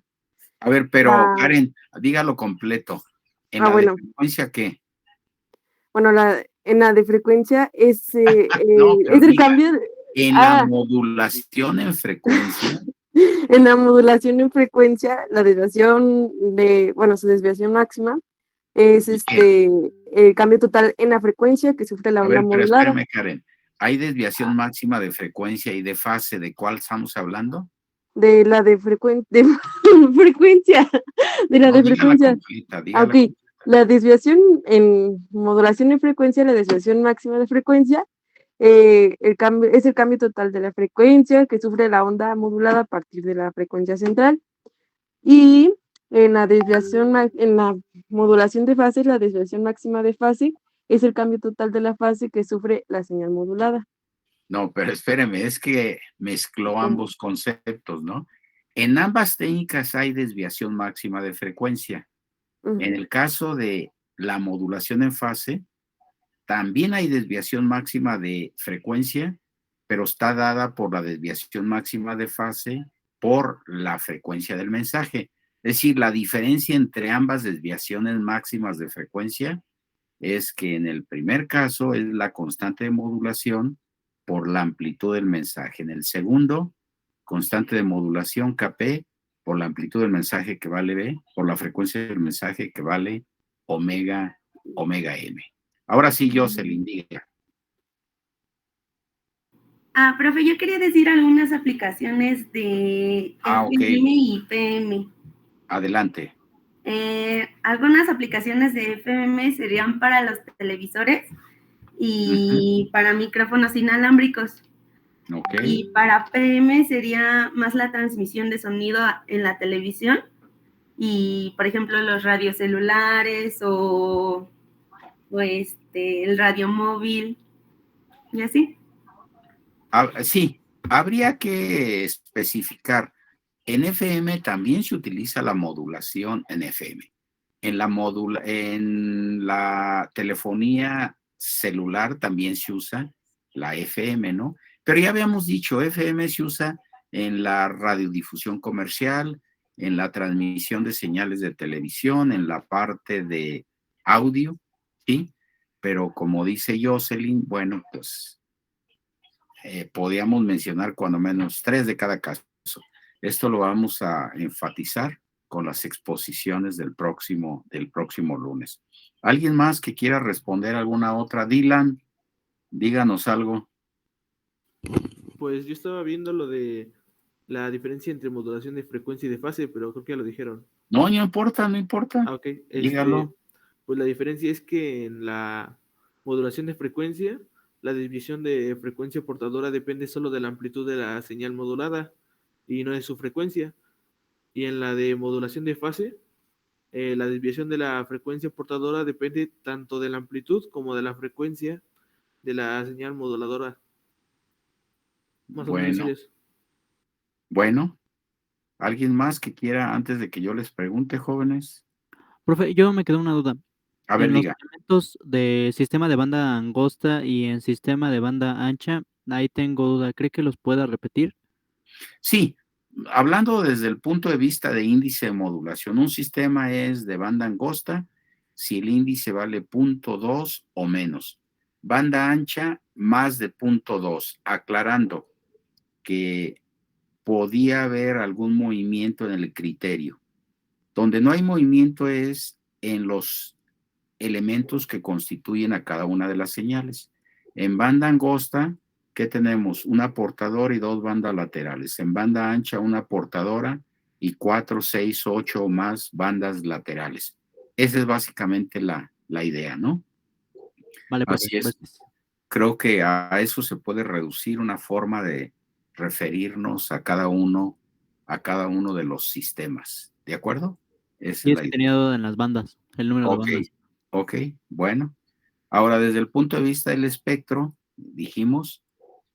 ver, pero la, Karen, dígalo completo. ¿En la de bueno, frecuencia qué? bueno, en la de frecuencia No, pero es el diga, cambio, en la modulación en frecuencia, en la modulación en frecuencia, la desviación bueno, su desviación máxima es ¿qué? el cambio total en la frecuencia que sufre la A onda ver, pero modulada. espérame, Karen. ¿Hay desviación máxima de frecuencia y de fase? ¿De cuál estamos hablando? De la de frecuencia, de la No, de dígala frecuencia. completa, Ok, dígala completa. la desviación en modulación en frecuencia, la desviación máxima de frecuencia, es el cambio total de la frecuencia que sufre la onda modulada a partir de la frecuencia central. Y en la modulación de fase, la desviación máxima de fase es el cambio total de la fase que sufre la señal modulada. No, pero espéreme, es que mezcló ¿Cómo? ambos conceptos, ¿no? En ambas técnicas hay desviación máxima de frecuencia. En Ujú. el caso de la modulación en fase, también hay desviación máxima de frecuencia, pero está dada por la desviación máxima de fase por la frecuencia del mensaje. Es decir, la diferencia entre ambas desviaciones máximas de frecuencia es que en el primer caso es la constante de modulación por la amplitud del mensaje. En el segundo, constante de modulación Kp por la amplitud del mensaje que vale B, por la frecuencia del mensaje que vale omega m. Ahora sí, Jocelyn, diga. Profe, yo quería decir algunas aplicaciones de Ok, FM y PM. adelante. Algunas aplicaciones de FM serían para los televisores y para micrófonos inalámbricos. Ok. Y para PM sería más la transmisión de sonido en la televisión y, por ejemplo, los radios celulares o el radio móvil y así. Sí, habría que especificar. En FM también se utiliza la modulación en FM. En la telefonía celular también se usa la FM, ¿no? Pero ya habíamos dicho, FM se usa en la radiodifusión comercial, en la transmisión de señales de televisión, en la parte de audio, ¿sí? pero como dice Jocelyn, bueno, pues podíamos mencionar cuando menos 3 de cada caso. Esto lo vamos a enfatizar con las exposiciones del próximo lunes. ¿Alguien más que quiera responder alguna otra? Dylan, díganos algo. Pues yo estaba viendo lo de la diferencia entre modulación de frecuencia y de fase, pero creo que ya lo dijeron. No importa. Ah, ok. Dígalo. Pues la diferencia es que en la modulación de frecuencia, la desviación de frecuencia portadora depende solo de la amplitud de la señal modulada y no de su frecuencia. Y en la de modulación de fase, la desviación de la frecuencia portadora depende tanto de la amplitud como de la frecuencia de la señal moduladora. Más o menos eso. Bueno, ¿alguien más que quiera antes de que yo les pregunte, jóvenes? Profe, yo me quedó una duda. A ver, En los diga. elementos de sistema de banda angosta y en sistema de banda ancha, ahí tengo duda. ¿Cree que los pueda repetir? Sí, hablando desde el punto de vista de índice de modulación, un sistema es de banda angosta si el índice vale 0.2 o menos. Banda ancha, más de 0.2, aclarando que podía haber algún movimiento en el criterio. Donde no hay movimiento es en los elementos que constituyen a cada una de las señales. En banda angosta, ¿qué tenemos? Una portadora y 2 bandas laterales. En banda ancha, una portadora y 4, 6, 8 o más bandas laterales. Esa es básicamente la idea, ¿no? Vale, profe. Así es. Creo que a eso se puede reducir una forma de referirnos a cada uno de los sistemas. ¿De acuerdo? Y es que tenía duda en las bandas, el número de bandas. Ok, bueno. Ahora, desde el punto de vista del espectro, dijimos,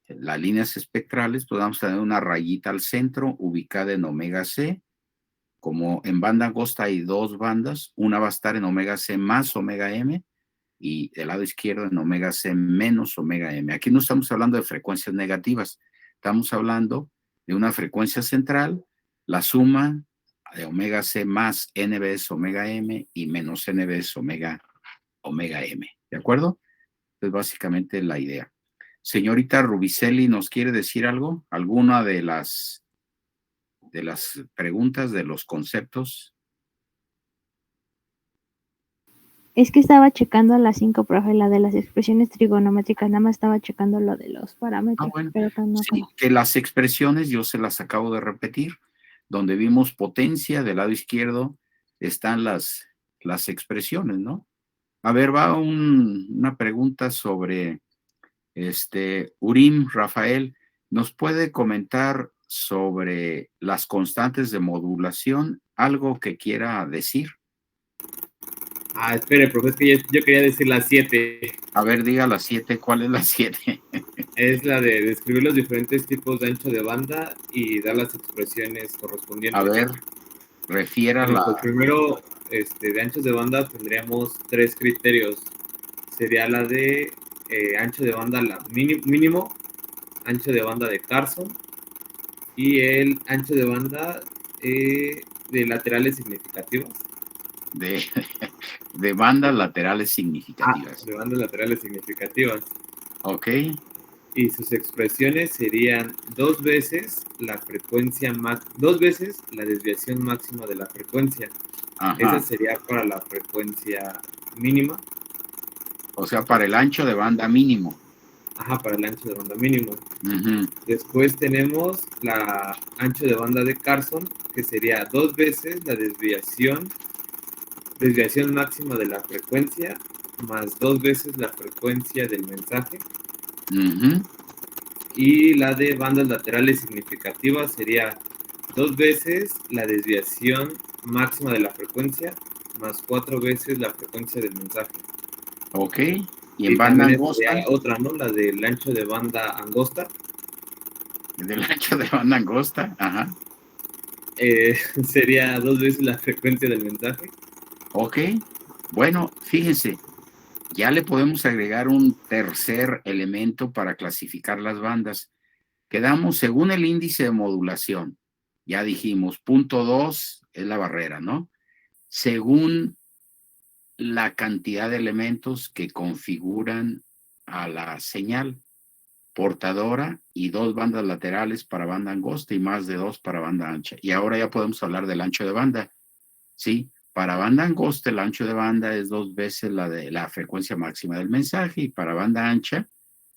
las líneas espectrales, pues vamos a tener una rayita al centro ubicada en omega C. Como en banda angosta hay 2 bandas, una va a estar en omega C más omega M y del lado izquierdo en omega C menos omega M. Aquí no estamos hablando de frecuencias negativas, estamos hablando de una frecuencia central, la suma de omega C más n veces omega M y menos n veces omega M. ¿De acuerdo? Es básicamente la idea. Señorita Rubicelli, ¿nos quiere decir algo? ¿Alguna de las preguntas, de los conceptos? Es que estaba checando la 5, profe, la de las expresiones trigonométricas, nada más estaba checando lo de los parámetros. Bueno, pero que no, sí, que las expresiones yo se las acabo de repetir, donde vimos potencia, del lado izquierdo están las expresiones, ¿no? A ver, va una pregunta sobre Urim, Rafael, ¿nos puede comentar sobre las constantes de modulación? ¿Algo que quiera decir? Espere, profe, es que yo quería decir la 7. A ver, diga la 7, ¿cuál es la 7? Es la de describir los diferentes tipos de ancho de banda y dar las expresiones correspondientes. A ver, refiera Bueno, pues primero, de anchos de banda tendríamos 3 criterios. Sería la de ancho de banda mínimo, ancho de banda de Carson y el ancho de banda de laterales significativas. De bandas laterales significativas. De bandas laterales significativas. Ok. Y sus expresiones serían 2 veces la frecuencia 2 veces la desviación máxima de la frecuencia. Ajá. Esa sería para la frecuencia mínima. O sea, para el ancho de banda mínimo. Ajá, para el ancho de banda mínimo. Uh-huh. Después tenemos la ancho de banda de Carson, que sería 2 veces la desviación máxima de la frecuencia, más 2 veces la frecuencia del mensaje. Uh-huh. Y la de bandas laterales significativas sería 2 veces la desviación máxima de la frecuencia, más 4 veces la frecuencia del mensaje. Ok. Y en banda angosta. Otra, ¿no? La del ancho de banda angosta. Del ancho de banda angosta, ajá. Sería 2 veces la frecuencia del mensaje. Ok. Bueno, fíjense, ya le podemos agregar un tercer elemento para clasificar las bandas. Quedamos según el índice de modulación. Ya dijimos, 0.2 es la barrera, ¿no? Según la cantidad de elementos que configuran a la señal portadora y 2 bandas laterales para banda angosta y más de 2 para banda ancha. Y ahora ya podemos hablar del ancho de banda, ¿sí? Para banda angosta, el ancho de banda es 2 veces la de la frecuencia máxima del mensaje, y para banda ancha,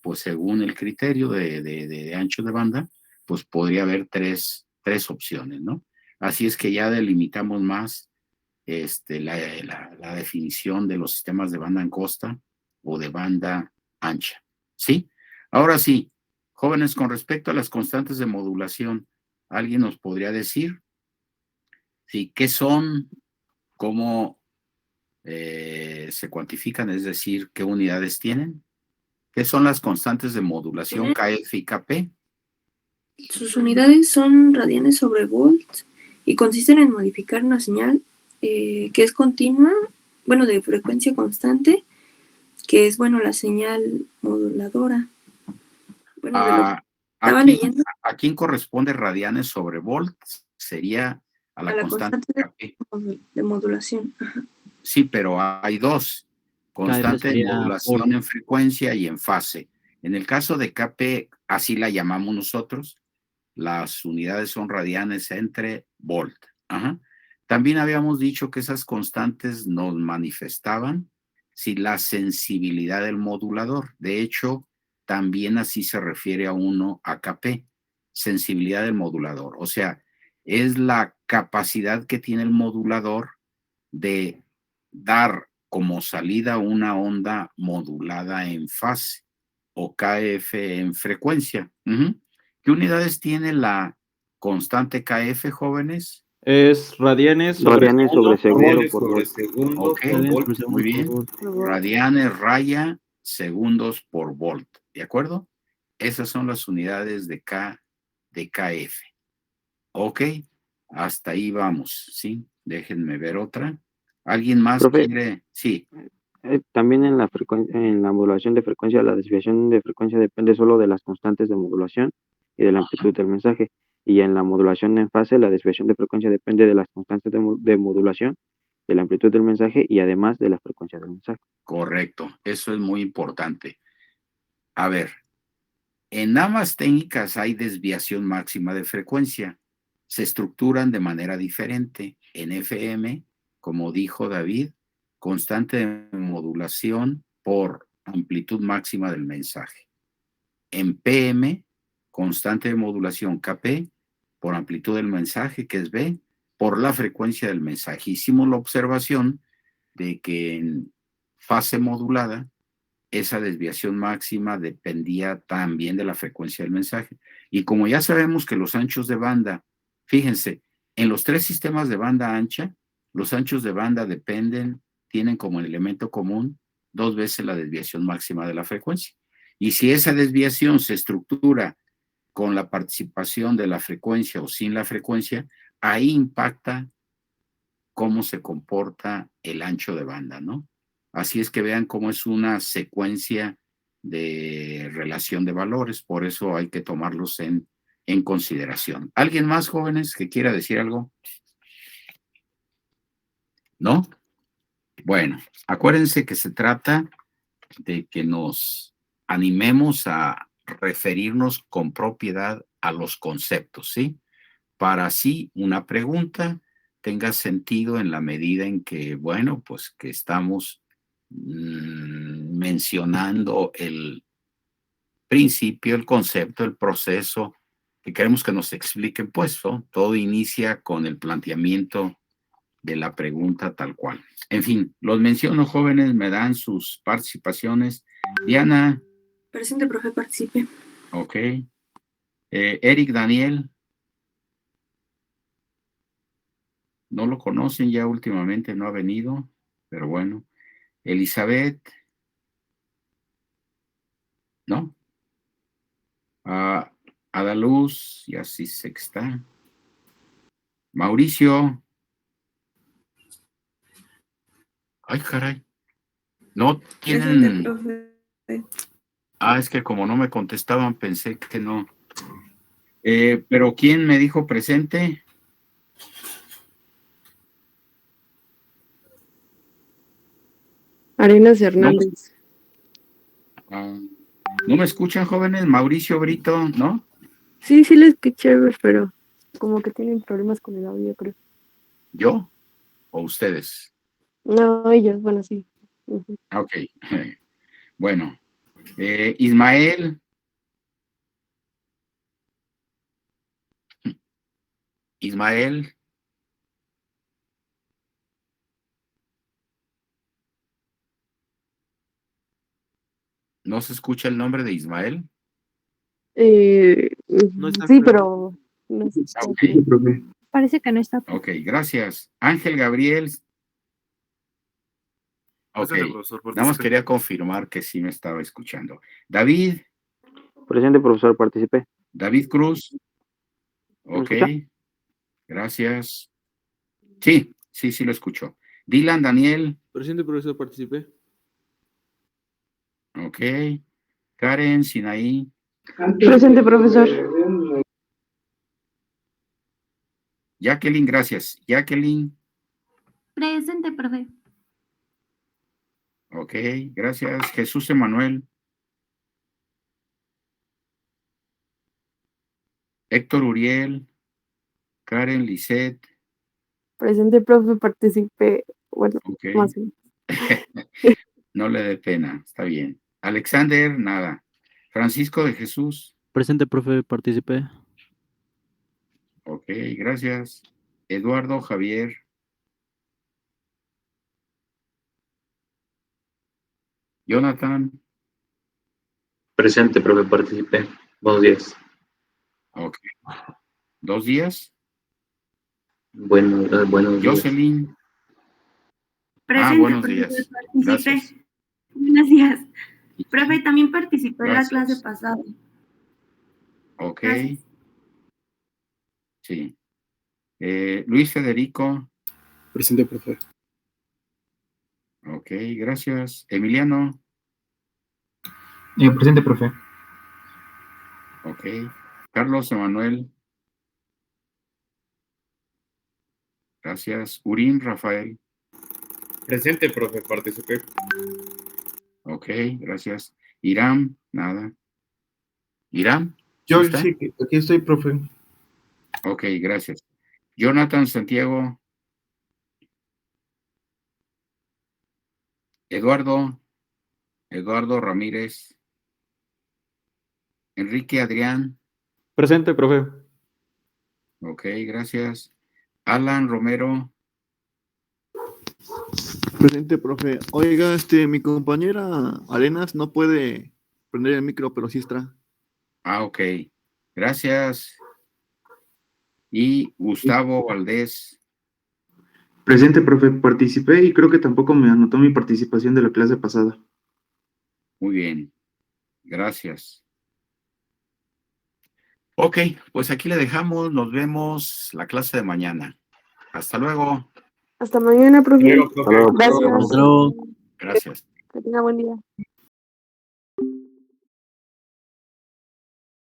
pues según el criterio de ancho de banda, pues podría haber tres opciones, ¿no? Así es que ya delimitamos más la definición de los sistemas de banda angosta o de banda ancha, ¿sí? Ahora sí, jóvenes, con respecto a las constantes de modulación, ¿alguien nos podría decir? Sí, ¿qué son? ¿Cómo se cuantifican? Es decir, ¿qué unidades tienen? ¿Qué son las constantes de modulación KF y KP? Sus unidades son radianes sobre volts y consisten en modificar una señal que es continua, bueno, de frecuencia constante, que es, bueno, la señal moduladora. Bueno, de lo que estaba leyendo. ¿A quién corresponde radianes sobre volts? Sería a la constante KP. De modulación. Ajá. Sí, pero hay 2. Constante de modulación en frecuencia y en fase. En el caso de KP, así la llamamos nosotros, las unidades son radianes entre volt. Ajá. También habíamos dicho que esas constantes nos manifestaban la sensibilidad del modulador. De hecho, también así se refiere a uno a KP, sensibilidad del modulador. O sea, es la capacidad que tiene el modulador de dar como salida una onda modulada en fase o KF en frecuencia. ¿Qué unidades tiene la constante KF, jóvenes? Es radianes sobre segundo. Ok, muy bien. Radianes raya segundos por volt. ¿De acuerdo? Esas son las unidades de KF. Ok, hasta ahí vamos, ¿sí? Déjenme ver otra. ¿Alguien más quiere? Sí. También en la modulación de frecuencia, la desviación de frecuencia depende solo de las constantes de modulación y de la amplitud del mensaje. Y en la modulación en fase, la desviación de frecuencia depende de las constantes de modulación, de la amplitud del mensaje y además de la frecuencia del mensaje. Correcto, eso es muy importante. A ver, en ambas técnicas hay desviación máxima de frecuencia. Se estructuran de manera diferente. En FM, como dijo David, constante de modulación por amplitud máxima del mensaje. En PM, constante de modulación KP por amplitud del mensaje, que es B, por la frecuencia del mensaje. Hicimos la observación de que en fase modulada, esa desviación máxima dependía también de la frecuencia del mensaje. Y como ya sabemos que los anchos de banda, fíjense, en los 3 sistemas de banda ancha, los anchos de banda tienen como elemento común 2 veces la desviación máxima de la frecuencia. Y si esa desviación se estructura con la participación de la frecuencia o sin la frecuencia, ahí impacta cómo se comporta el ancho de banda, ¿no? Así es que vean cómo es una secuencia de relación de valores, por eso hay que tomarlos en consideración. ¿Alguien más, jóvenes, que quiera decir algo? ¿No? Bueno, acuérdense que se trata de que nos animemos a referirnos con propiedad a los conceptos, ¿sí? Para así una pregunta tenga sentido en la medida en que, bueno, pues que estamos mencionando el principio, el concepto, el proceso, que queremos que nos expliquen, pues, ¿no? Todo inicia con el planteamiento de la pregunta tal cual. En fin, los menciono, jóvenes, me dan sus participaciones. Diana. Presente, profe, participe. Ok. Eric Daniel. No lo conocen, ya últimamente no ha venido, pero bueno. Elizabeth. ¿No? Adaluz, y así se está. Mauricio. Ay, caray. No tienen. Es que como no me contestaban, pensé que no. Pero ¿quién me dijo presente? Arenas Hernández. ¿No me escuchan, jóvenes? Mauricio Brito, ¿no? Sí, sí lo escuché, pero como que tienen problemas con el audio, creo. ¿Yo o ustedes? No, ellos, bueno, sí. Ujú. Ok. Bueno. Ismael. Ismael. ¿No se escucha el nombre de Ismael? No está Sí, presente. pero no sé. Ok. Parece que no está. Ok, gracias. Ángel Gabriel. Ok, Presente, profesor, nada más participé. quería confirmar que sí me estaba escuchando. David. Presente, profesor, participé. David Cruz. ¿Me Ok, escucha? gracias. Sí, sí lo escucho. Dylan Daniel. Presente, profesor, participé. Ok. Karen Sinaí. Presente, profesor. Jacqueline, gracias. Jacqueline. Presente, profe. Ok, gracias. Jesús Emanuel. Héctor Uriel. Karen Lisette. Presente, profe, participé. Bueno, Ok. más bien. No le dé pena, está bien. Alexander, nada. Francisco de Jesús. Presente, profe, participé. Ok, gracias. Eduardo Javier. Jonathan. Presente, profe, participé. Buenos días. Ok. 2 días. Buenos días. Jocelyn. Presente, Buenos profe, días. participé. Gracias. Buenos días. Profe, también participé en la Gracias. clase pasada. Ok. Gracias. Sí. Luis Federico. Presente, profe. Ok, gracias. Emiliano. Presente, profe. Ok. Carlos Emanuel. Gracias. Urín Rafael. Presente, profe, participé. Ok, gracias. Iram, nada. Iram. Yo está? sí, aquí estoy, profe. Ok, gracias. Jonathan Santiago. Eduardo Ramírez. Enrique Adrián. Presente, profe. Ok, gracias. Alan Romero. Presente, profe. Oiga, mi compañera Arenas no puede prender el micro, pero sí está. Ok, gracias. Y Gustavo Valdés. Presente, profe, participé y creo que tampoco me anotó mi participación de la clase pasada. Muy bien, gracias. Ok, pues aquí le dejamos, nos vemos la clase de mañana. Hasta luego. Hasta mañana, profe. Hasta luego, profe. Gracias. Hasta luego. Gracias. Que tenga buen día.